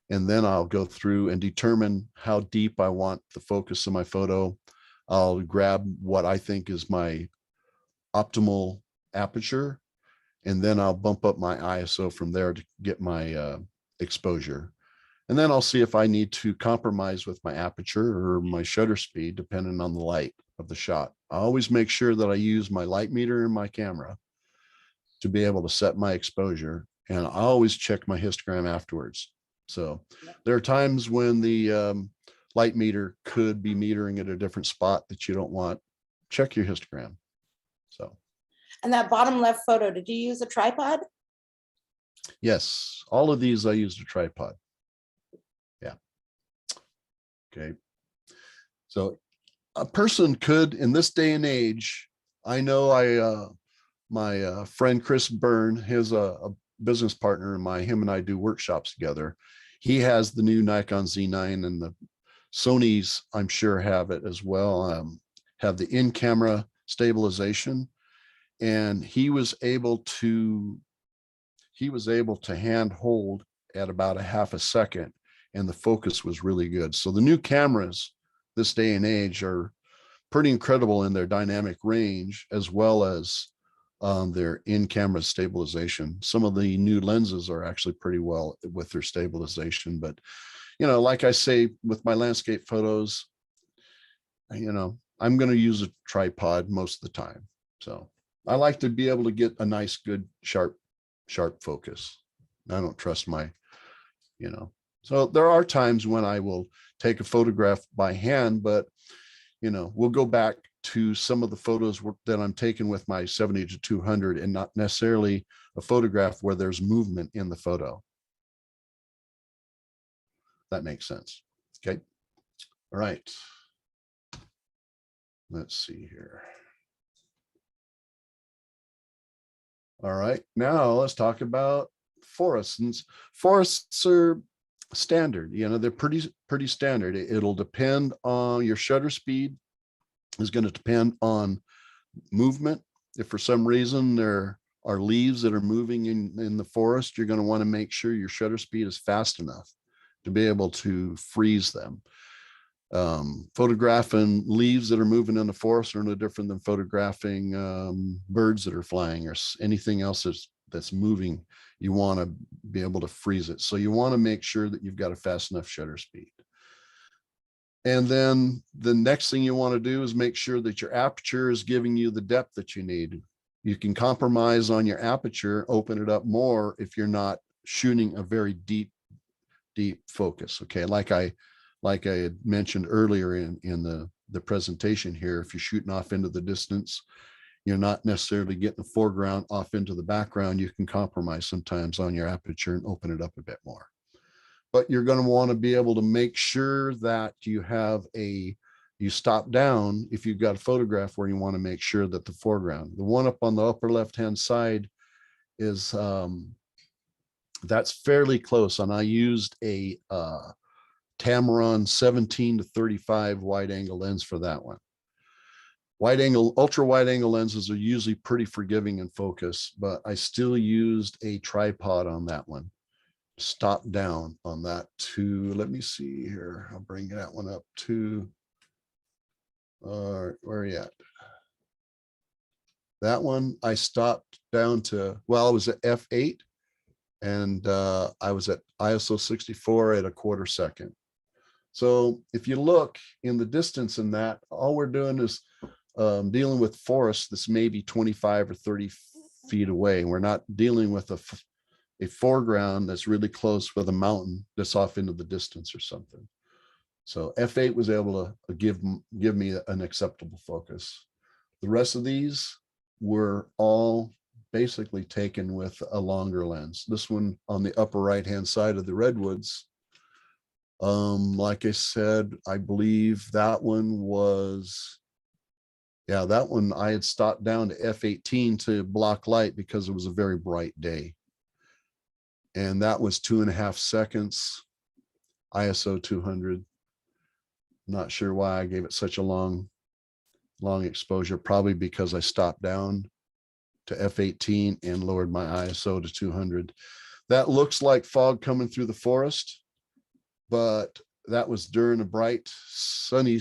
and then I'll go through and determine how deep I want the focus of my photo. I'll grab what I think is my optimal aperture, and then I'll bump up my ISO from there to get my exposure. And then I'll see if I need to compromise with my aperture or my shutter speed, depending on the light of the shot. I always make sure that I use my light meter in my camera to be able to set my exposure. And I always check my histogram afterwards. So there are times when the light meter could be metering at a different spot that you don't want. Check your histogram. So. And that bottom left photo, did you use a tripod? Yes, all of these I used a tripod. Yeah. Okay. So a person could, in this day and age, I know my friend Chris Byrne, his a business partner of mine, him and I do workshops together. He has the new Nikon Z9, and the Sony's, I'm sure, have it as well, have the in-camera stabilization. And he was able to hand hold at about a half a second, and the focus was really good. So the new cameras this day and age are pretty incredible in their dynamic range, as well as their in-camera stabilization. Some of the new lenses are actually pretty well with their stabilization, but you know, like I say, with my landscape photos, you know, I'm going to use a tripod most of the time. So I like to be able to get a nice, good, sharp focus. I don't trust my, you know, so there are times when I will take a photograph by hand, but, you know, we'll go back to some of the photos that I'm taking with my 70-200 and not necessarily a photograph where there's movement in the photo. That makes sense. Okay. All right. Let's see here. All right, now let's talk about forests. And forests are standard, you know, they're pretty standard. It'll depend on your shutter speed, is going to depend on movement. If for some reason there are leaves that are moving in the forest, you're going to want to make sure your shutter speed is fast enough to be able to freeze them. Photographing leaves that are moving in the forest are no different than photographing birds that are flying or anything else that's moving. You want to be able to freeze it. So you want to make sure that you've got a fast enough shutter speed. And then the next thing you want to do is make sure that your aperture is giving you the depth that you need. You can compromise on your aperture, open it up more if you're not shooting a very deep focus. Okay, like I had mentioned earlier in the presentation here, if you're shooting off into the distance, you're not necessarily getting the foreground off into the background. You can compromise sometimes on your aperture and open it up a bit more. But you're going to want to be able to make sure that you stop down if you've got a photograph where you want to make sure that the foreground, the one up on the upper left-hand side, is that's fairly close. And I used a Tamron 17-35 wide angle lens for that one. Ultra wide angle lenses are usually pretty forgiving in focus, but I still used a tripod on that one. Stop down on that to, let me see here. I'll bring that one up to, where are you at? That one I stopped down to, well, I was at f8 and I was at ISO 64 at a quarter second. So if you look in the distance in that, all we're doing is dealing with forests that's maybe 25 or 30 feet away. We're not dealing with a foreground that's really close with a mountain that's off into the distance or something. So f8 was able to give me an acceptable focus. The rest of these were all basically taken with a longer lens. This one on the upper right hand side of the redwoods, like I said, I believe that one was, yeah, that one I had stopped down to f18 to block light because it was a very bright day. And that was 2.5 seconds, ISO 200. Not sure why I gave it such a long exposure, probably because I stopped down to f18 and lowered my ISO to 200. That looks like fog coming through the forest, but that was during a bright sunny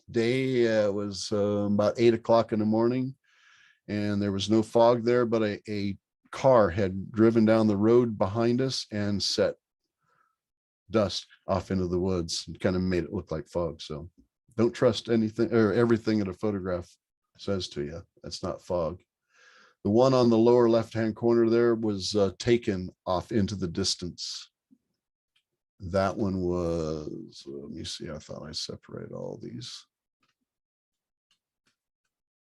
day. It was about 8 o'clock in the morning, and there was no fog there, but a car had driven down the road behind us and set dust off into the woods and kind of made it look like fog. So don't trust anything or everything that a photograph says to you. That's not fog. The one on the lower left-hand corner there was taken off into the distance. That one was, let me see, I thought I separated all these.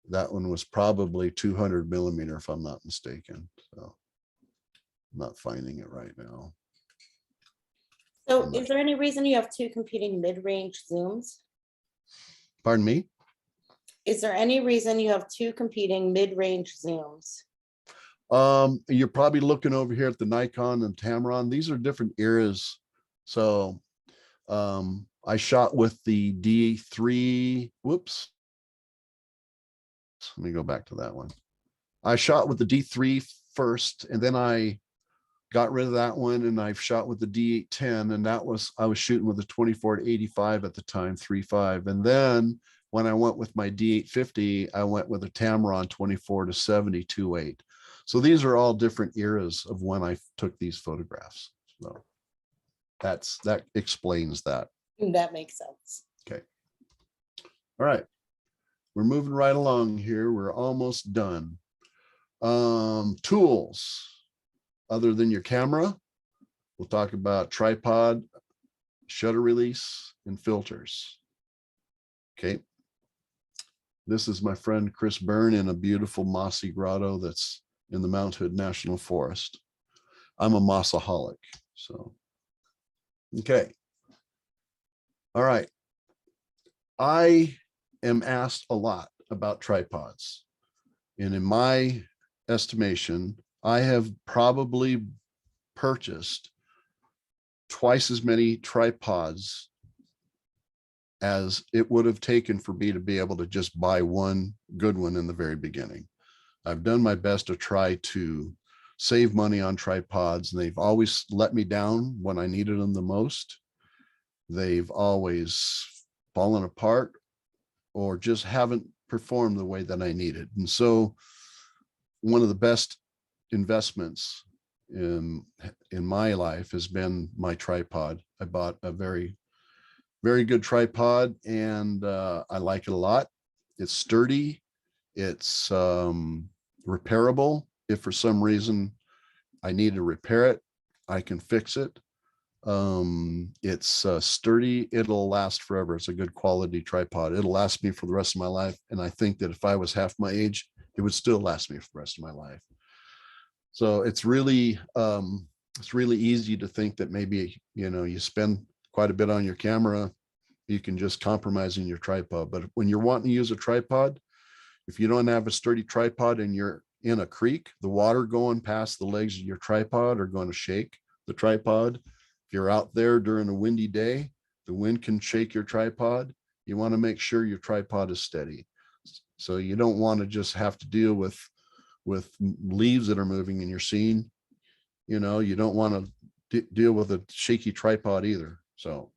That one was probably 200 millimeter, if I'm not mistaken. So I'm not finding it right now. So is there any reason you have two competing mid-range zooms? Pardon me? Is there any reason you have two competing mid-range zooms? You're probably looking over here at the Nikon and Tamron. These are different eras. So I shot with the D3. Whoops. Let me go back to that one. I shot with the D3 first, and then I got rid of that one, and I've shot with the D810, and that was, I was shooting with the 24-85 at the time, 3.5. And then when I went with my D850, I went with a Tamron 24-70 2.8. So these are all different eras of when I took these photographs. So that explains that. That makes sense. Okay. All right. We're moving right along here. We're almost done. Tools. Other than your camera, we'll talk about tripod, shutter release, and filters. Okay. This is my friend Chris Byrne in a beautiful mossy grotto that's in the Mount Hood National Forest. I'm a mossaholic, so. Okay. All right. I am asked a lot about tripods. And in my estimation, I have probably purchased twice as many tripods as it would have taken for me to be able to just buy one good one in the very beginning. I've done my best to try to save money on tripods, and they've always let me down when I needed them the most. They've always fallen apart or just haven't performed the way that I needed. And so one of the best investments in my life has been my tripod. I bought a very, very good tripod, and I like it a lot. It's sturdy. It's repairable. If for some reason I need to repair it, I can fix it. It's sturdy. It'll last forever. It's a good quality tripod. It'll last me for the rest of my life. And I think that if I was half my age, it would still last me for the rest of my life. So it's really easy to think that maybe, you spend quite a bit on your camera, you can just compromise in your tripod. But when you're wanting to use a tripod, if you don't have a sturdy tripod and you're in a creek, the water going past the legs of your tripod are going to shake the tripod. If you're out there during a windy day, the wind can shake your tripod. You want to make sure your tripod is steady. So you don't want to just have to deal with leaves that are moving in your scene. You don't want to deal with a shaky tripod either. So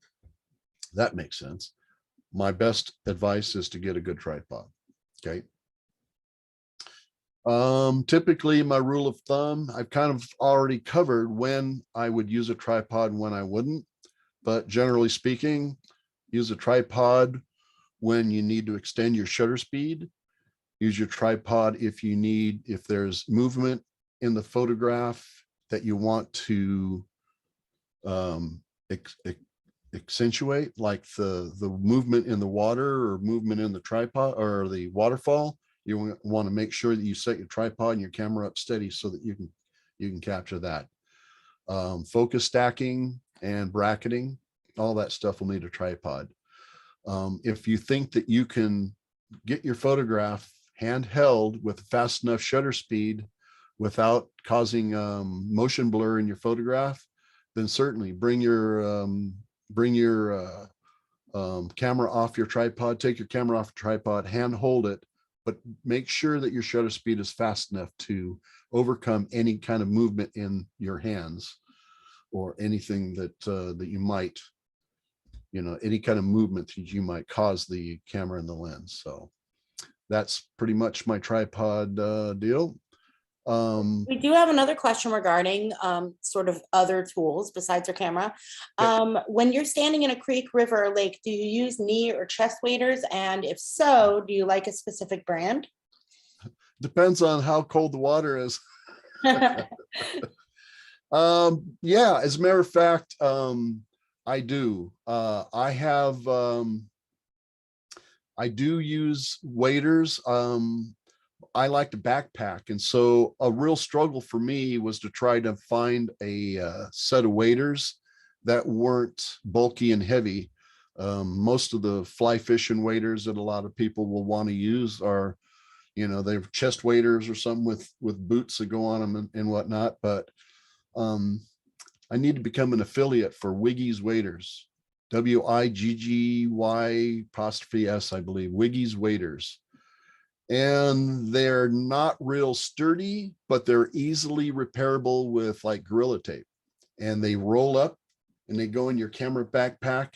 that makes sense. My best advice is to get a good tripod. Okay. Typically my rule of thumb, I've kind of already covered when I would use a tripod and when I wouldn't, but generally speaking, use a tripod when you need to extend your shutter speed Use your tripod if there's movement in the photograph that you want to accentuate, like the movement in the water or movement in the tripod or the waterfall. You want to make sure that you set your tripod and your camera up steady so that you can capture that. Focus stacking and bracketing, all that stuff will need a tripod. If you think that you can get your photograph handheld with fast enough shutter speed without causing motion blur in your photograph, then certainly bring your camera off your tripod, take your camera off your tripod, hand hold it, but make sure that your shutter speed is fast enough to overcome any kind of movement in your hands or anything that you might, any kind of movement that you might cause the camera and the lens. So that's pretty much my tripod deal. We do have another question regarding sort of other tools besides your camera. When you're standing in a creek, river, or lake, do you use knee or chest waders? And if so, do you like a specific brand? Depends on how cold the water is. Yeah, as a matter of fact, I do. I do use waders. I like to backpack. And so a real struggle for me was to try to find a set of waders that weren't bulky and heavy. Most of the fly fishing waders that a lot of people will want to use are, they're chest waders or something with boots that go on them and whatnot. But I need to become an affiliate for Wiggy's waders, WIGGY''S, I believe, Wiggy's waders. And they're not real sturdy, but they're easily repairable with like Gorilla Tape. And they roll up and they go in your camera backpack.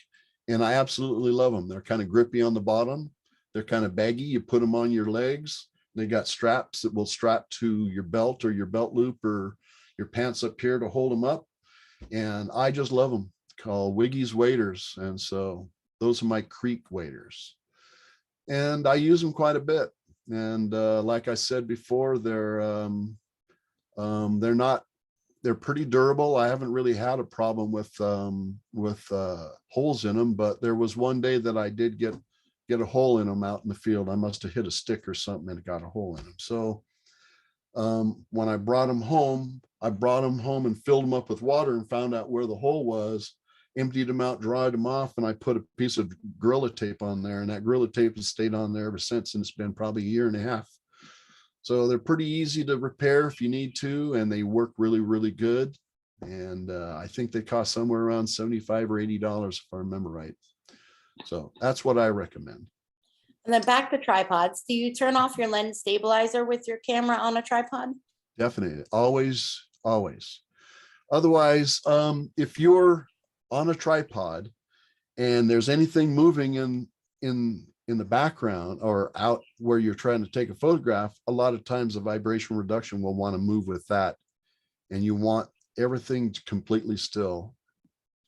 And I absolutely love them. They're kind of grippy on the bottom. They're kind of baggy. You put them on your legs. They got straps that will strap to your belt or your belt loop or your pants up here to hold them up. And I just love them. Called Wiggy's waders. And so those are my creek waders. And I use them quite a bit. And like I said before, they're pretty durable. I haven't really had a problem with holes in them, but there was one day that I did get a hole in them out in the field. I must have hit a stick or something and it got a hole in them. So when I brought them home and filled them up with water and found out where the hole was, emptied them out, dried them off, and I put a piece of Gorilla Tape on there, and that Gorilla Tape has stayed on there ever since, and it's been probably a year and a half. So they're pretty easy to repair if you need to, and they work really, really good. And I think they cost somewhere around $75 or $80 if I remember right. So that's what I recommend. And then back to tripods. Do you turn off your lens stabilizer with your camera on a tripod? Definitely, always. Otherwise, if you're on a tripod and there's anything moving in the background or out where you're trying to take a photograph, a lot of times the vibration reduction will want to move with that, and you want everything completely still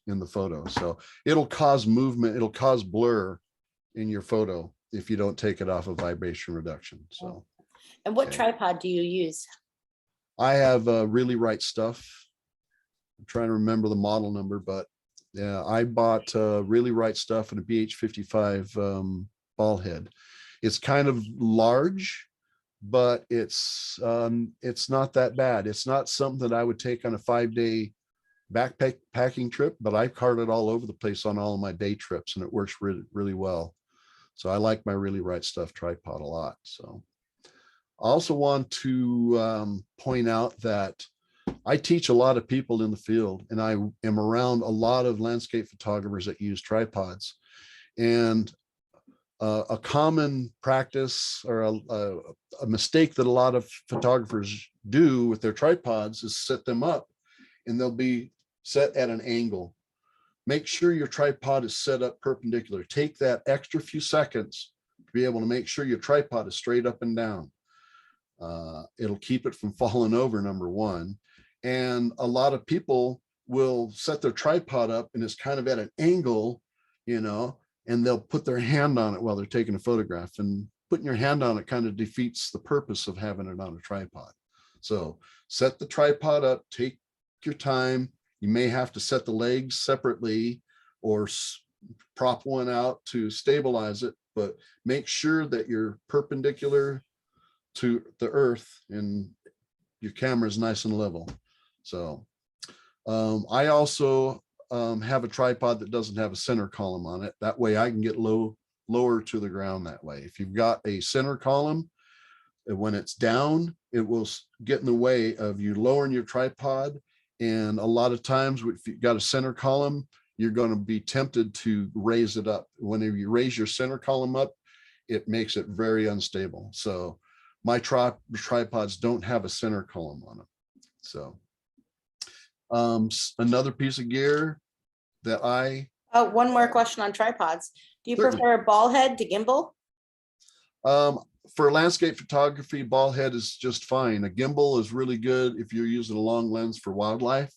in the photo. So it'll cause movement, it'll cause blur in your photo if you don't take it off of vibration reduction. So, and what tripod do you use? I have Really Right Stuff. I'm trying to remember the model number, but yeah, I bought Really Right Stuff and a BH55 ball head. It's kind of large, but it's not that bad. It's not something that I would take on a 5-day backpacking trip, but I cart it all over the place on all of my day trips, and it works really, really well. So I like my Really Right Stuff tripod a lot. So I also want to point out that I teach a lot of people in the field, and I am around a lot of landscape photographers that use tripods. And a common practice or a mistake that a lot of photographers do with their tripods is set them up, and they'll be set at an angle. Make sure your tripod is set up perpendicular. Take that extra few seconds to be able to make sure your tripod is straight up and down. It'll keep it from falling over, number one. And a lot of people will set their tripod up and it's kind of at an angle, and they'll put their hand on it while they're taking a photograph. And putting your hand on it kind of defeats the purpose of having it on a tripod. So set the tripod up, take your time. You may have to set the legs separately or prop one out to stabilize it, but make sure that you're perpendicular to the earth and your camera is nice and level. So I also have a tripod that doesn't have a center column on it. That way I can get lower to the ground that way. If you've got a center column, when it's down, it will get in the way of you lowering your tripod. And a lot of times if you've got a center column, you're going to be tempted to raise it up. Whenever you raise your center column up, it makes it very unstable. So my tripods don't have a center column on them. So another piece of gear that Oh, one more question on tripods. Do you Certainly. prefer ball head to gimbal? For landscape photography, ball head is just fine. A gimbal is really good if you're using a long lens for wildlife.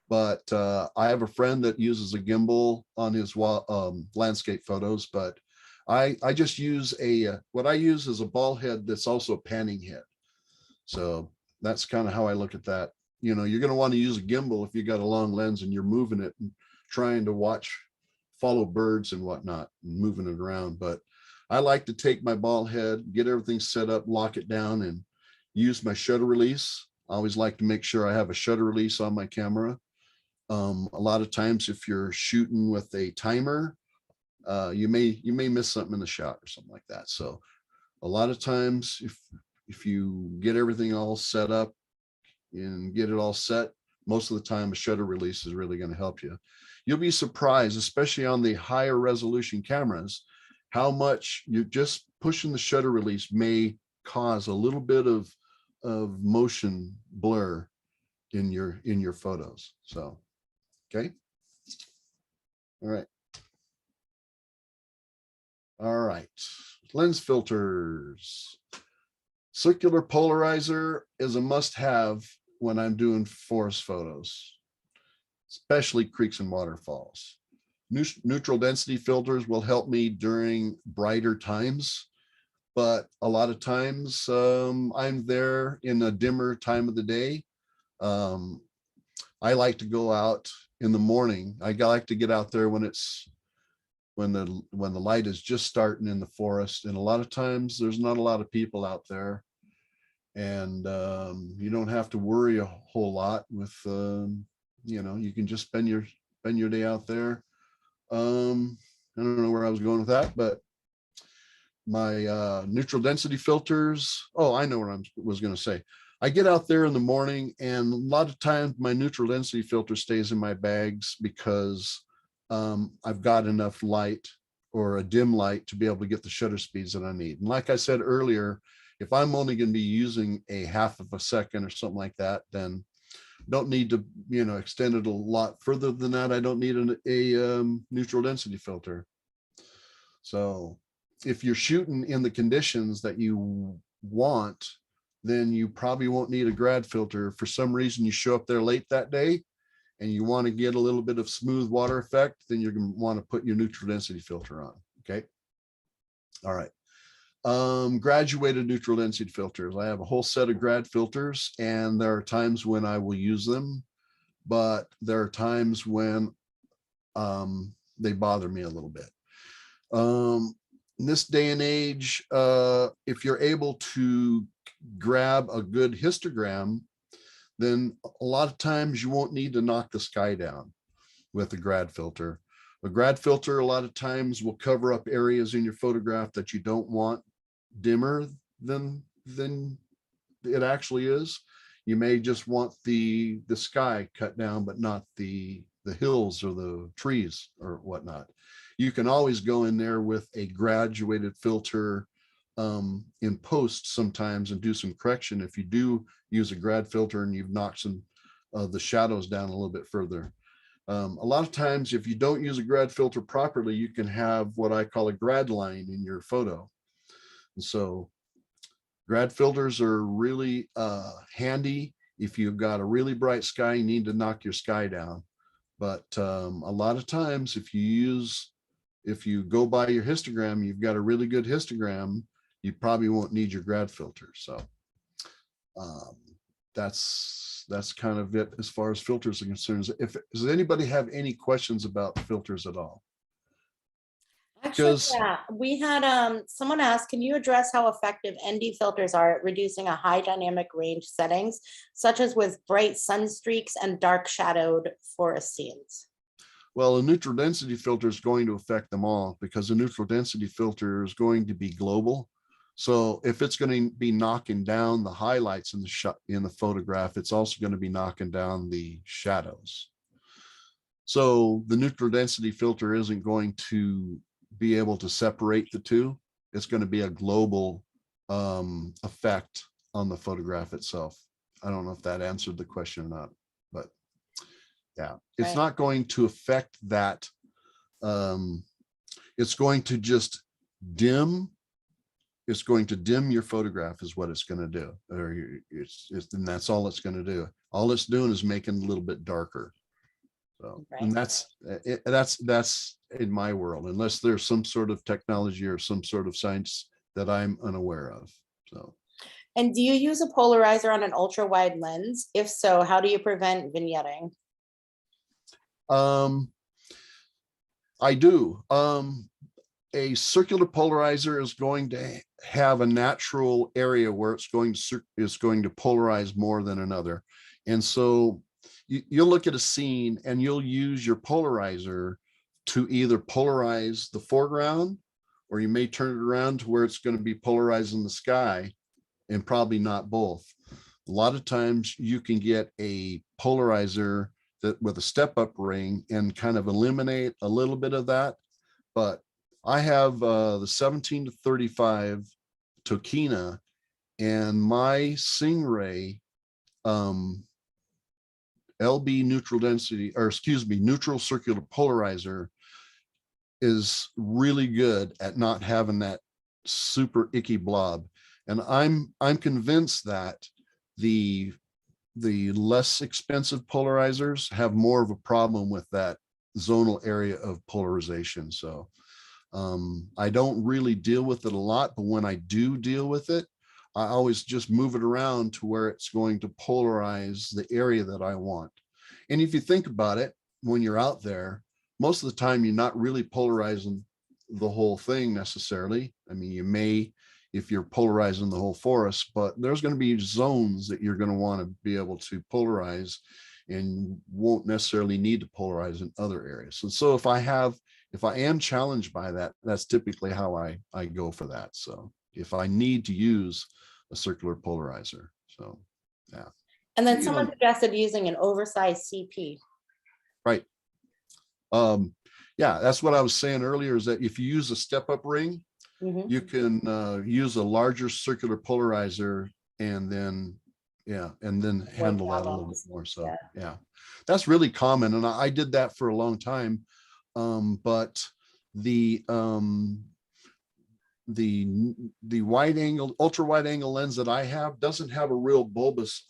But I have a friend that uses a gimbal on his landscape photos, but I just use what I use is a ball head that's also a panning head. So that's kind of how I look at that. You know, you're going to want to use a gimbal if you got a long lens and you're moving it and trying to follow birds and whatnot and moving it around. But I like to take my ball head, get everything set up, lock it down, and use my shutter release. I always like to make sure I have a shutter release on my camera. A lot of times if you're shooting with a timer, you may miss something in the shot or something like that. So a lot of times if you get everything all set up and get it all set, most of the time a shutter release is really going to help you. You'll be surprised, especially on the higher resolution cameras, how much you're just pushing the shutter release may cause a little bit of motion blur in your photos. So okay. All right. Lens filters. Circular polarizer is a must-have when I'm doing forest photos, especially creeks and waterfalls. Neutral density filters will help me during brighter times, but a lot of times I'm there in a dimmer time of the day. I like to go out in the morning. I like to get out there when the light is just starting in the forest, and a lot of times there's not a lot of people out there, and you don't have to worry a whole lot with you know, you can just spend your day out there. I don't know where I was going with that, but my neutral density filters. Oh, I know what I was going to say. I get out there in the morning, and a lot of times my neutral density filter stays in my bags because I've got enough light or a dim light to be able to get the shutter speeds that I need. And like I said earlier, if I'm only going to be using a half of a second or something like that, then don't need to, you know, extend it a lot further than that. I don't need a neutral density filter. So if you're shooting in the conditions that you want, then you probably won't need a grad filter. For some reason you show up there late that day and you want to get a little bit of smooth water effect, then you're going to want to put your neutral density filter on. Okay. All right. Graduated neutral density filters. I have a whole set of grad filters, and there are times when I will use them, but there are times when they bother me a little bit. In this day and age, if you're able to grab a good histogram, then a lot of times you won't need to knock the sky down with a grad filter. A grad filter a lot of times will cover up areas in your photograph that you don't want dimmer than it actually is. You may just want the sky cut down, but not the hills or the trees or whatnot. You can always go in there with a graduated filter in post sometimes and do some correction if you do use a grad filter and you've knocked some of the shadows down a little bit further. A lot of times if you don't use a grad filter properly, you can have what I call a grad line in your photo. And so grad filters are really handy if you've got a really bright sky, you need to knock your sky down. But a lot of times if you go by your histogram, you've got a really good histogram, you probably won't need your grad filter. So um, that's kind of it as far as filters are concerned. Does anybody have any questions about filters at all? Actually, Because yeah, we had someone asked, can you address how effective ND filters are at reducing a high dynamic range settings, such as with bright sun streaks and dark shadowed forest scenes? well, a neutral density filter is going to affect them all, because a neutral density filter is going to be global. So if it's going to be knocking down the highlights in the shot in the photograph, it's also going to be knocking down the shadows. So the neutral density filter isn't going to be able to separate the two. It's going to be a global effect on the photograph itself. I don't know if that answered the question or not, but yeah, it's Right. not going to affect that. It's going to just dim. It's going to dim your photograph is what it's going to do. And that's all it's going to do. All it's doing is making it a little bit darker. So, Right. and that's in my world, unless there's some sort of technology or some sort of science that I'm unaware of. So, And do you use a polarizer on an ultra wide lens? If so, how do you prevent vignetting? I do. A circular polarizer is going to have a natural area where it's going to polarize more than another. And so you'll look at a scene and you'll use your polarizer to either polarize the foreground, or you may turn it around to where it's going to be polarizing the sky, and probably not both. A lot of times you can get a polarizer that with a step-up ring and kind of eliminate a little bit of that. But I have the 17 to 35 Tokina, and my Singh-Ray LB neutral density, or excuse me, neutral circular polarizer is really good at not having that super icky blob. And I'm convinced that the less expensive polarizers have more of a problem with that zonal area of polarization. So I don't really deal with it a lot, but when I do deal with it, I always just move it around to where it's going to polarize the area that I want. And if you think about it, when you're out there, most of the time you're not really polarizing the whole thing necessarily. I mean, you may, if you're polarizing the whole forest, but there's going to be zones that you're going to want to be able to polarize, and won't necessarily need to polarize in other areas. And so if I am challenged by that, that's typically how I go for that. So if I need to use a circular polarizer. So yeah. And then someone suggested using an oversized CP. Right. Yeah, that's what I was saying earlier, is that if you use a step-up ring, you can use a larger circular polarizer, and then handle that a little bit more. So yeah, that's really common, and I did that for a long time. But the wide angle, ultra wide angle lens that I have doesn't have a real bulbous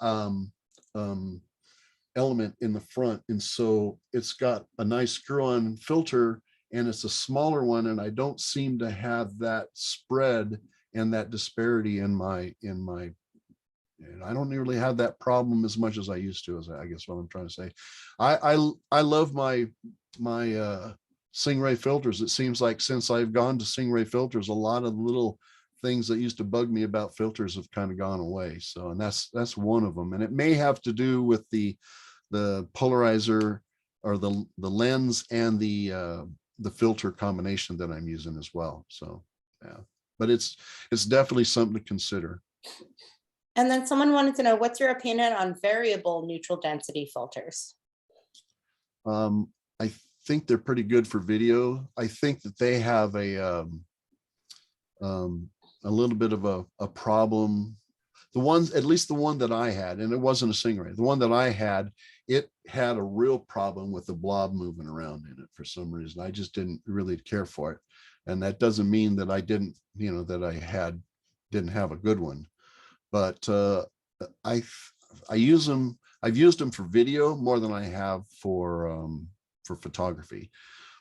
element in the front, and so it's got a nice screw-on filter, and it's a smaller one, and I don't seem to have that spread and that disparity in my and I don't really have that problem as much as I used to, as I guess what I'm trying to say. I love my Singh-Ray filters. It seems like since I've gone to Singh-Ray filters, a lot of little things that used to bug me about filters have kind of gone away. So, and that's one of them. And it may have to do with the polarizer, or the lens, and the filter combination that I'm using as well. So yeah, but it's definitely something to consider. And then someone wanted to know, what's your opinion on variable neutral density filters? I think they're pretty good for video. I think that they have a little bit of a problem. The ones, at least the one that I had, and it wasn't a Singh-Ray, the one that I had, it had a real problem with the blob moving around in it for some reason. I just didn't really care for it. And that doesn't mean that I didn't, that I didn't have a good one. But I use them. I've used them for video more than I have for photography.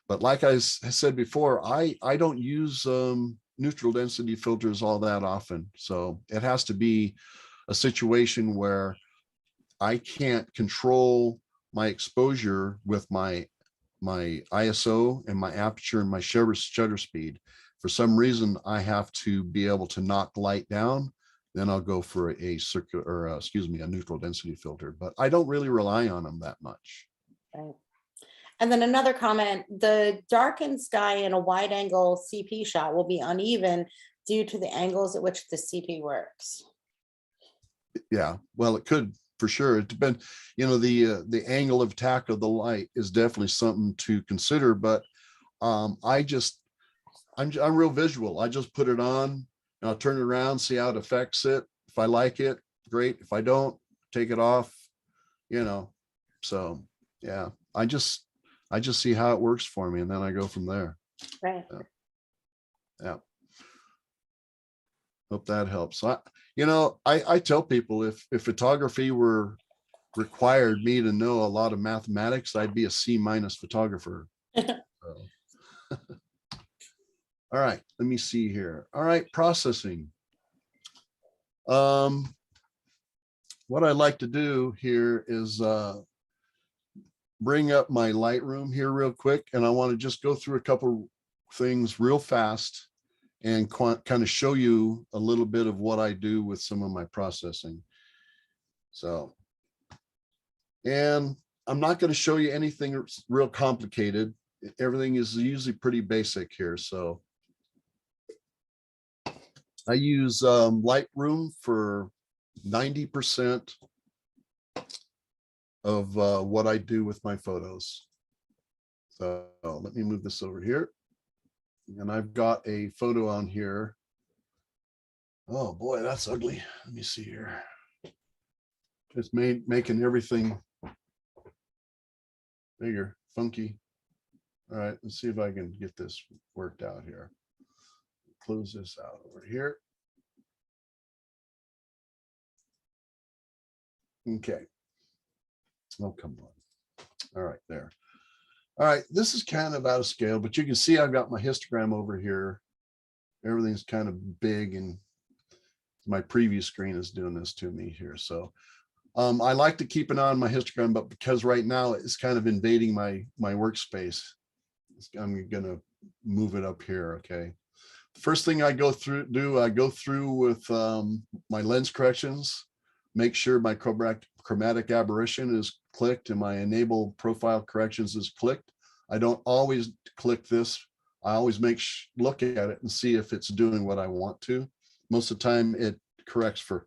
But like I said before, I don't use neutral density filters all that often. So it has to be a situation where I can't control my exposure with my ISO and my aperture and my shutter speed. For some reason, I have to be able to knock light down. Then I'll go for a circular, or excuse me, a neutral density filter. But I don't really rely on them that much. Right. And then another comment, the darkened sky in a wide angle CP shot will be uneven due to the angles at which the CP works. Yeah, well, it could for sure. It depends, you know, the angle of attack of the light is definitely something to consider, but I'm real visual. I just put it on and I'll turn it around, see how it affects it. If I like it, great. If I don't, take it off, you know. So yeah, I just see how it works for me, and then I go from there. Right. Yeah. Hope that helps. I tell people if photography were required me to know a lot of mathematics, I'd be a C- photographer. So. All right, let me see here. All right, processing. What I'd like to do here is bring up my Lightroom here real quick, and I want to just go through a couple things real fast and kind of show you a little bit of what I do with some of my processing. So, and I'm not going to show you anything real complicated. Everything is usually pretty basic here. So I use Lightroom for 90% of what I do with my photos. So let me move this over here. And I've got a photo on here. Oh boy, that's ugly. Let me see here. It's making everything bigger, funky. All right, let's see if I can get this worked out here. Close this out over here. Okay. Oh, come on. All right, there. All right, this is kind of out of scale, but you can see I've got my histogram over here. Everything's kind of big, and my previous screen is doing this to me here. So I like to keep an eye on my histogram, but because right now it's kind of invading my workspace, I'm gonna move it up here. Okay. First thing I go through with my lens corrections, make sure my chromatic aberration is clicked and my enable profile corrections is clicked. I don't always click this. I always look at it and see if it's doing what I want to. Most of the time it corrects for,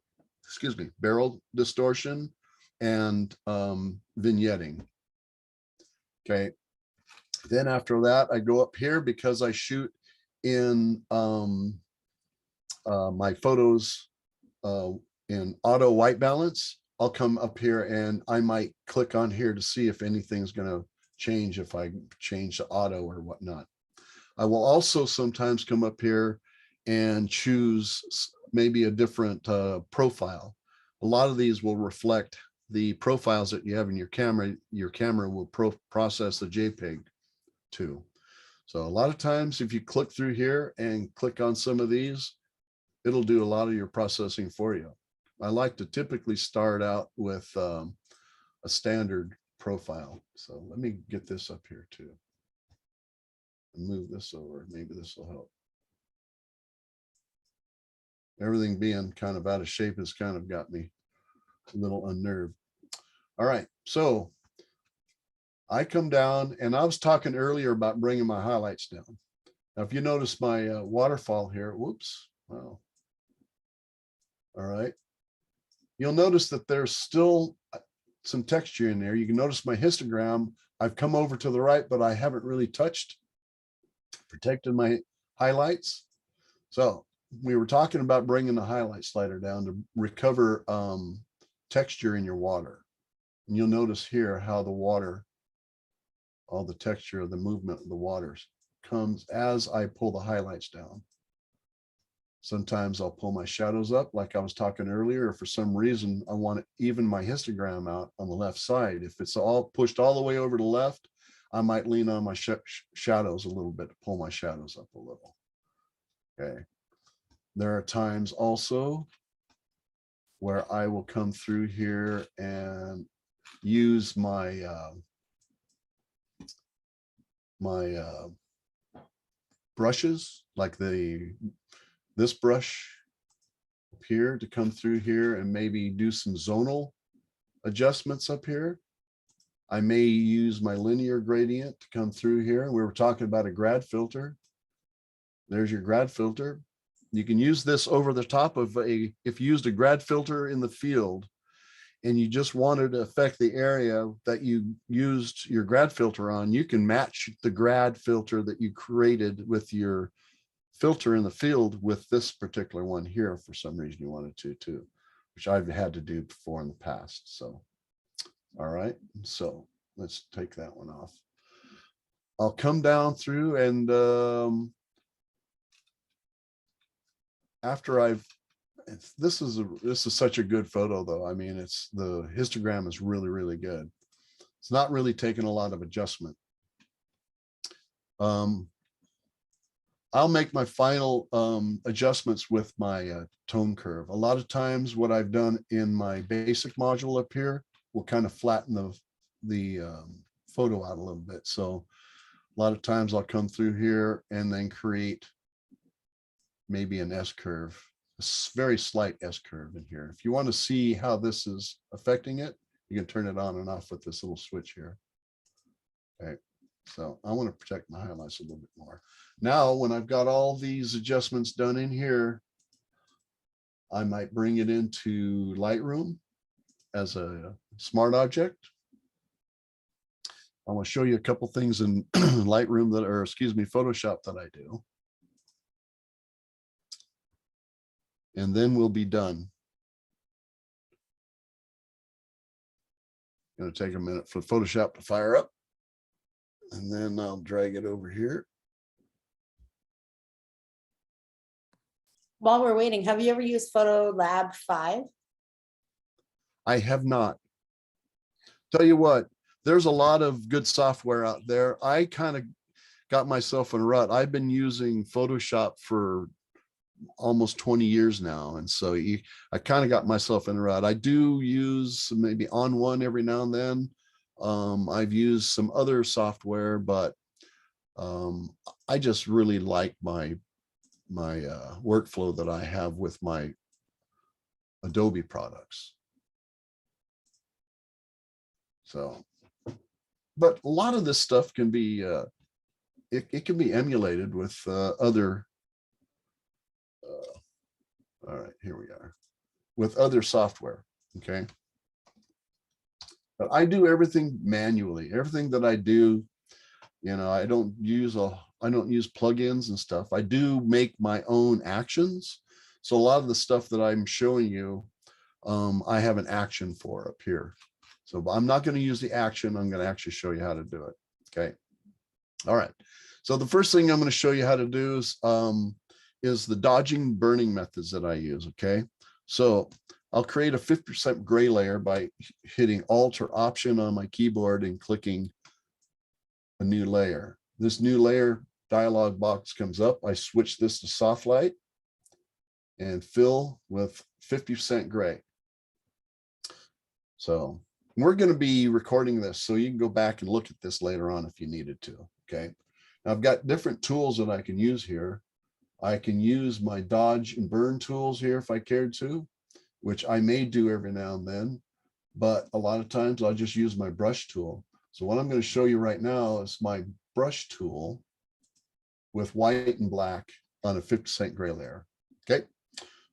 barrel distortion and vignetting. Okay. Then after that, I go up here because I shoot in my photos in auto white balance. I'll come up here and I might click on here to see if anything's going to change if I change to auto or whatnot. I will also sometimes come up here and choose maybe a different profile. A lot of these will reflect the profiles that you have in your camera. Your camera will process the JPEG too. So a lot of times if you click through here and click on some of these, it'll do a lot of your processing for you. I like to typically start out with a standard profile. So let me get this up here too. And move this over. Maybe this will help. Everything being kind of out of shape has kind of got me a little unnerved. All right, so I come down, and I was talking earlier about bringing my highlights down. Now, if you notice my waterfall here, whoops, wow. All right, you'll notice that there's still some texture in there. You can notice my histogram. I've come over to the right, but I haven't really protected my highlights. So we were talking about bringing the highlight slider down to recover texture in your water. And you'll notice here how the water, all the texture of the movement of the waters comes as I pull the highlights down. Sometimes I'll pull my shadows up like I was talking earlier. For some reason, I want to even my histogram out on the left side. If it's all pushed all the way over to the left, I might lean on my shadows a little bit to pull my shadows up a little. Okay. There are times also where I will come through here and use my brushes, like this brush up here, to come through here and maybe do some zonal adjustments up here. I may use my linear gradient to come through here. We were talking about a grad filter. There's your grad filter. You can use this over the top of if you used a grad filter in the field and you just wanted to affect the area that you used your grad filter on, you can match the grad filter that you created with your filter in the field with this particular one here for some reason you wanted to too, which I've had to do before in the past. So, all right, so let's take that one off. I'll come down through and after this is such a good photo though. I mean, the histogram is really, really good. It's not really taking a lot of adjustment. I'll make my final adjustments with my tone curve. A lot of times what I've done in my basic module up here will kind of flatten the photo out a little bit. So a lot of times I'll come through here and then create maybe an S curve, a very slight S curve in here. If you want to see how this is affecting it, you can turn it on and off with this little switch here. Okay, so I want to protect my highlights a little bit more. Now, when I've got all these adjustments done in here, I might bring it into Lightroom as a smart object. I want to show you a couple things in Lightroom that are, excuse me, Photoshop that I do. And then we'll be done. Going to take a minute for Photoshop to fire up. And then I'll drag it over here. While we're waiting, have you ever used Photo Lab 5? I have not. Tell you what, there's a lot of good software out there. I kind of got myself in a rut. I've been using Photoshop for almost 20 years now. And so I kind of got myself in a rut. I do use maybe On One every now and then. I've used some other software, but I just really like my workflow that I have with my Adobe products. So, but a lot of this stuff can be, it can be emulated with other, all right, here we are, with other software, okay? But I do everything manually. Everything that I do, you know, I don't use plugins and stuff. I do make my own actions. So a lot of the stuff that I'm showing you, I have an action for up here. So I'm not going to use the action. I'm going to actually show you how to do it. Okay. All right. So the first thing I'm going to show you how to do is the dodging burning methods that I use. Okay. So I'll create a 50% gray layer by hitting Alt or Option on my keyboard and clicking a new layer. This new layer dialog box comes up. I switch this to soft light and fill with 50% gray. So we're going to be recording this, so you can go back and look at this later on if you needed to. Okay. Now I've got different tools that I can use here. I can use my dodge and burn tools here if I cared to, which I may do every now and then, but a lot of times I'll just use my brush tool. So what I'm going to show you right now is my brush tool with white and black on a 50% gray layer. Okay.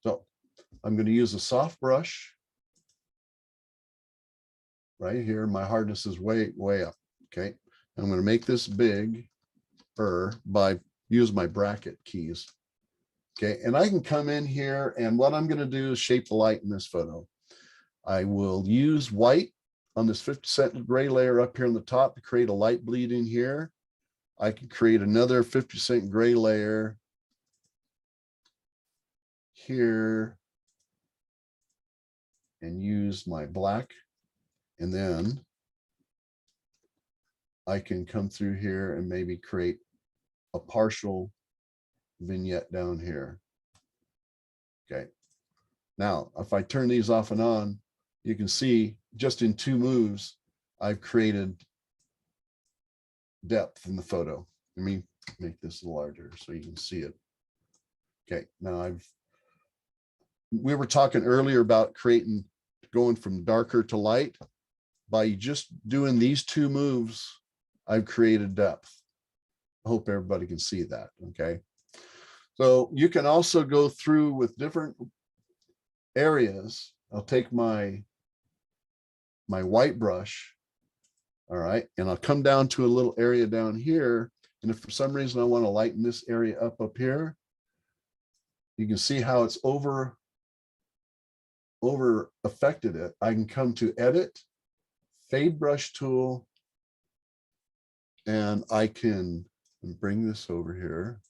So I'm going to use a soft brush right here. My hardness is way up. Okay. I'm going to make this big by use my bracket keys. Okay. And I can come in here, and what I'm going to do is shape the light in this photo. I will use white on this 50% gray layer up here on the top to create a light bleed in here. I can create another 50% gray layer here and use my black. And then I can come through here and maybe create a partial vignette down here. Okay. Now, if I turn these off and on, you can see just in 2 moves, I've created depth in the photo. Let me make this larger so you can see it. Okay, now we were talking earlier about going from darker to light. By just doing these 2 moves, I've created depth. I hope everybody can see that, okay? So you can also go through with different areas. I'll take my white brush, all right, and I'll come down to a little area down here. And if for some reason I want to lighten this area up here, you can see how it's over affected it. I can come to edit, fade brush tool, and I can bring this over here.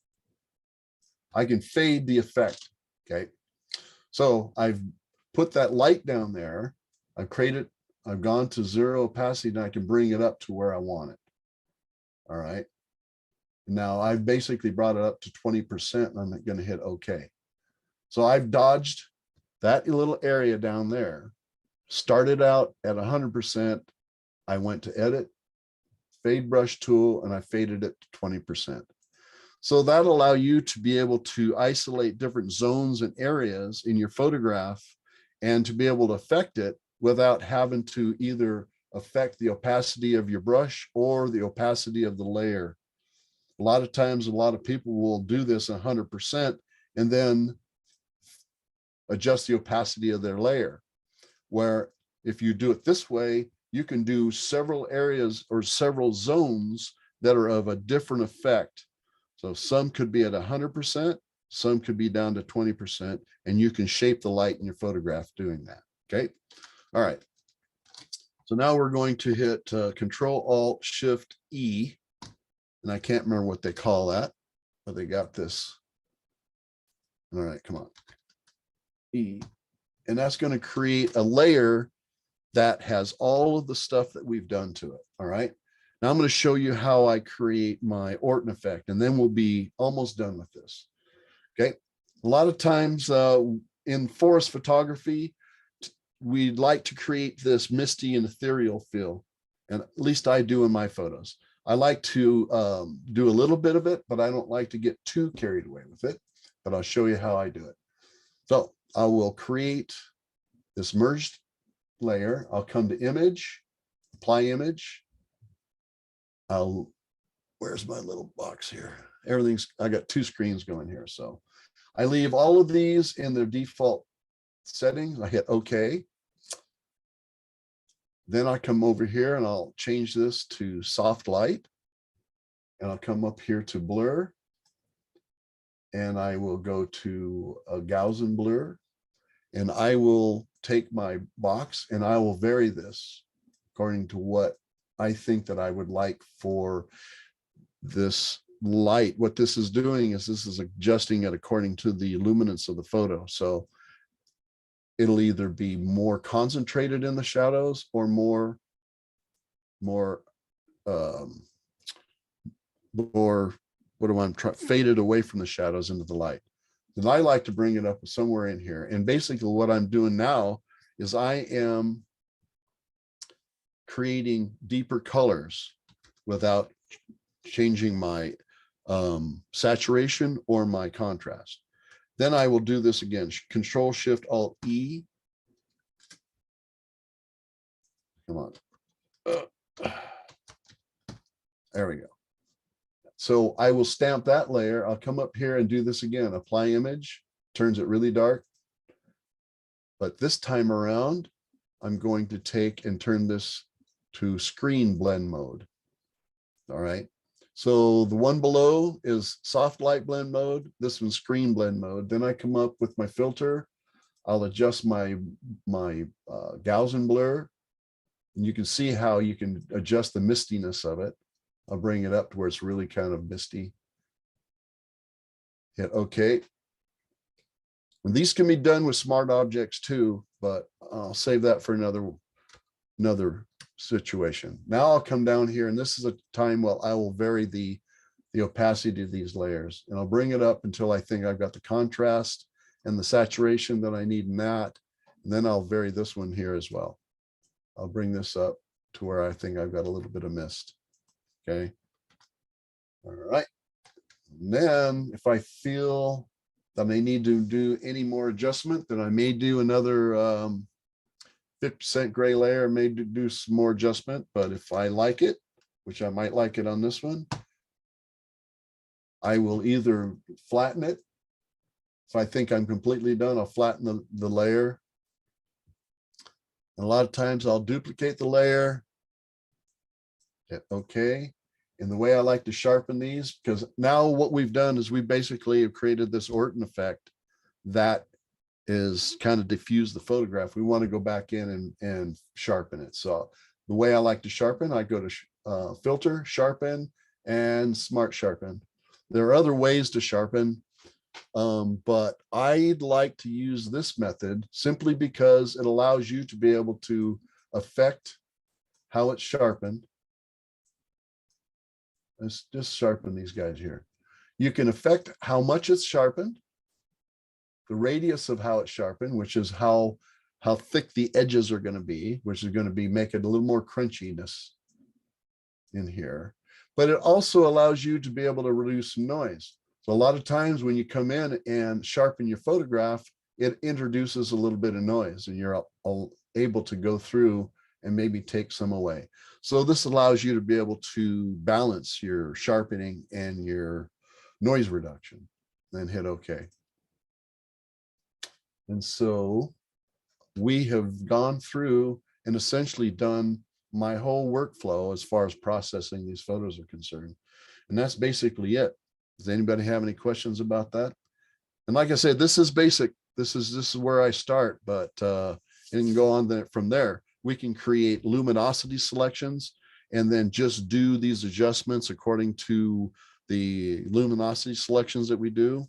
I can fade the effect. Okay. So I've put that light down there. I've gone to 0 opacity, and I can bring it up to where I want it. All right. Now I've basically brought it up to 20%, and I'm going to hit OK. So I've dodged that little area down there. Started out at 100%. I went to edit, fade brush tool, and I faded it to 20%. So that'll allow you to be able to isolate different zones and areas in your photograph and to be able to affect it without having to either affect the opacity of your brush or the opacity of the layer. A lot of times, a lot of people will do this 100% and then adjust the opacity of their layer. Where if you do it this way, you can do several areas or several zones that are of a different effect. So some could be at 100%, some could be down to 20%, and you can shape the light in your photograph doing that. Okay. All right. So now we're going to hit Control-Alt-Shift-E, and I can't remember what they call that, but they got this. All right, come on. E, and that's going to create a layer that has all of the stuff that we've done to it. All right. Now I'm going to show you how I create my Orton effect, and then we'll be almost done with this. Okay. A lot of times in forest photography, we'd like to create this misty and ethereal feel. And at least I do in my photos. I like to do a little bit of it, but I don't like to get too carried away with it. But I'll show you how I do it. So I will create this merged layer. I'll come to image, apply image. Where's my little box here? I got 2 screens going here. So I leave all of these in their default settings. I hit OK. Then I come over here and I'll change this to soft light. And I'll come up here to blur. And I will go to a Gaussian blur. And I will take my box and I will vary this according to what I think that I would like for this light. What this is doing is this is adjusting it according to the luminance of the photo. So it'll either be more concentrated in the shadows or more what do I try faded away from the shadows into the light. Then I like to bring it up somewhere in here. And basically what I'm doing now is I am creating deeper colors without changing my saturation or my contrast. Then I will do this again, Control-Shift-Alt-E. Come on. There we go. So I will stamp that layer. I'll come up here and do this again. Apply image, turns it really dark. But this time around, I'm going to take and turn this to screen blend mode. All right. So the one below is soft light blend mode. This one's screen blend mode. Then I come up with my filter. I'll adjust my Gaussian blur. And you can see how you can adjust the mistiness of it. I'll bring it up to where it's really kind of misty. Hit OK. And these can be done with smart objects too, but I'll save that for another situation. Now I'll come down here, and this is a time where I will vary the the opacity of these layers, and I'll bring it up until I think I've got the contrast and the saturation that I need in that. And then I'll vary this one here as well. I'll bring this up to where I think I've got a little bit of mist. Okay. All right. And then if I feel that I need to do any more adjustment, then I may do another 50% gray layer, may do some more adjustment. But if I like it, which I might like it on this one, I will either flatten it. If I think I'm completely done, I'll flatten the layer. And a lot of times I'll duplicate the layer. Hit OK. And the way I like to sharpen these, because now what we've done is we basically have created this Orton effect that is kind of diffuse the photograph. We want to go back in and sharpen it. So the way I like to sharpen, I go to filter, sharpen, and smart sharpen. There are other ways to sharpen, but I'd like to use this method simply because it allows you to be able to affect how it's sharpened. Let's just sharpen these guys here. You can affect how much it's sharpened, the radius of how it's sharpened, which is how thick the edges are going to be, which is going to be make it a little more crunchiness in here. But it also allows you to be able to reduce some noise. So a lot of times when you come in and sharpen your photograph, it introduces a little bit of noise, and you're able to go through and maybe take some away. So this allows you to be able to balance your sharpening and your noise reduction. Then hit OK. And so we have gone through and essentially done my whole workflow as far as processing these photos are concerned. And that's basically it. Does anybody have any questions about that? And like I said, this is basic. This is where I start, but and you can go on from there. We can create luminosity selections and then just do these adjustments according to the luminosity selections that we do.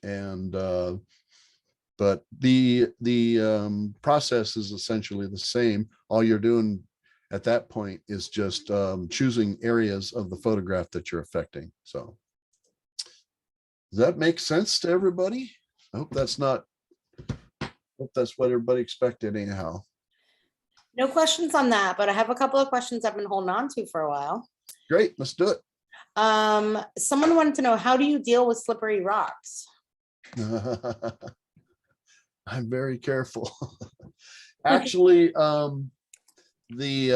And but the process is essentially the same. All you're doing at that point is just choosing areas of the photograph that you're affecting. So does that make sense to everybody? I hope that's not, hope that's what everybody expected anyhow. No questions on that, but I have a couple of questions I've been holding on to for a while. Great, let's do it. Someone wanted to know, how do you deal with slippery rocks? I'm very careful. Actually, the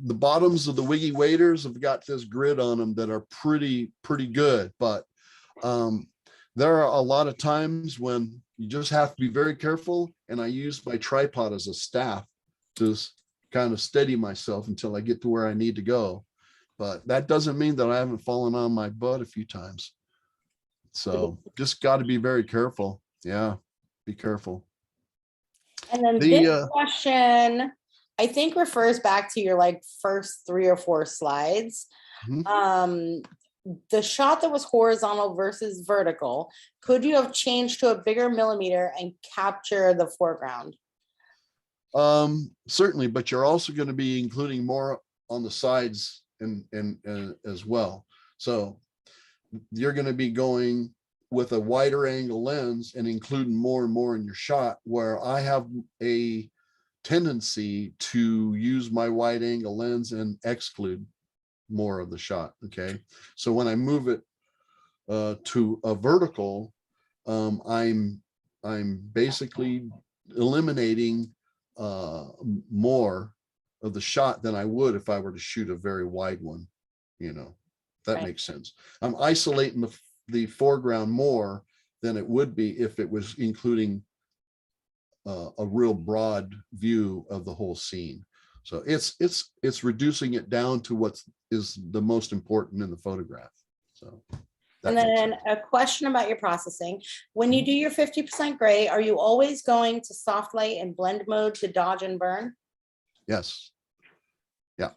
bottoms of the Wiggy waders have got this grid on them that are pretty good, but there are a lot of times when you just have to be very careful, and I use my tripod as a staff to kind of steady myself until I get to where I need to go. But that doesn't mean that I haven't fallen on my butt a few times. So just got to be very careful. Yeah, be careful. And then this question, I think, refers back to your like first 3 or 4 slides. Mm-hmm. The shot that was horizontal versus vertical, could you have changed to a bigger millimeter and capture the foreground? Certainly, but you're also going to be including more on the sides and as well. So you're going to be going with a wider angle lens and including more and more in your shot, where I have a tendency to use my wide angle lens and exclude more of the shot. Okay, so when I move it to a vertical, I'm basically eliminating more of the shot than I would if I were to shoot a very wide one. You know, that right. Makes sense. I'm isolating the foreground more than it would be if it was including a real broad view of the whole scene. So it's reducing it down to what is the most important in the photograph. So. And then a question about your processing. When you do your 50% gray, are you always going to soft light and blend mode to dodge and burn? Yes. Yeah.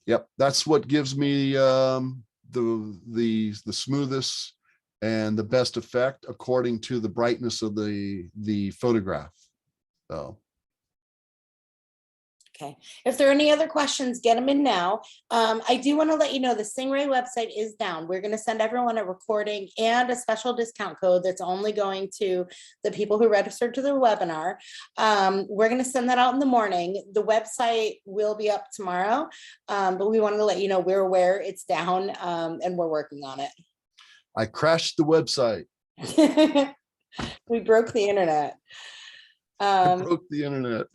Yep. That's what gives me the smoothest and the best effect according to the brightness of the photograph. So. Okay, if there are any other questions, get them in now. I do want to let you know the Singh-Ray website is down. We're going to send everyone a recording and a special discount code that's only going to the people who registered to the webinar. We're going to send that out in the morning. The website will be up tomorrow, but we wanted to let you know we're aware it's down, and we're working on it. I crashed the website. We broke the internet. I broke the internet.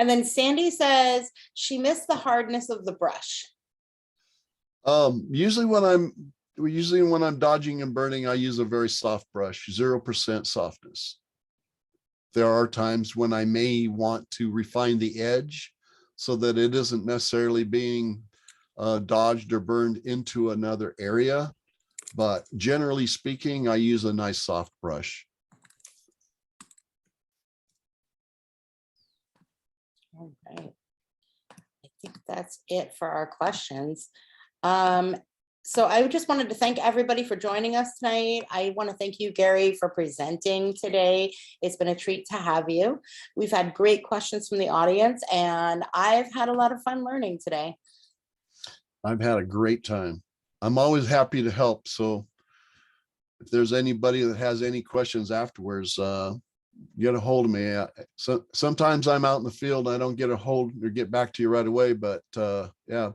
And then Sandy says she missed the hardness of the brush. Usually when I'm dodging and burning, I use a very soft brush, 0% softness. There are times when I may want to refine the edge so that it isn't necessarily being dodged or burned into another area. But generally speaking, I use a nice soft brush. All right. I think that's it for our questions. So I just wanted to thank everybody for joining us tonight. I want to thank you, Gary, for presenting today. It's been a treat to have you. We've had great questions from the audience, and I've had a lot of fun learning today. I've had a great time. I'm always happy to help. So if there's anybody that has any questions afterwards, get a hold of me. So sometimes I'm out in the field and I don't get a hold or get back to you right away, but yeah,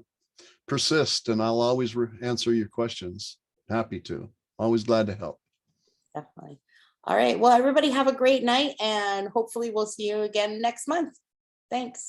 persist and I'll always answer your questions. Happy to. Always glad to help. Definitely. All right. Well, everybody have a great night, and hopefully we'll see you again next month. Thanks.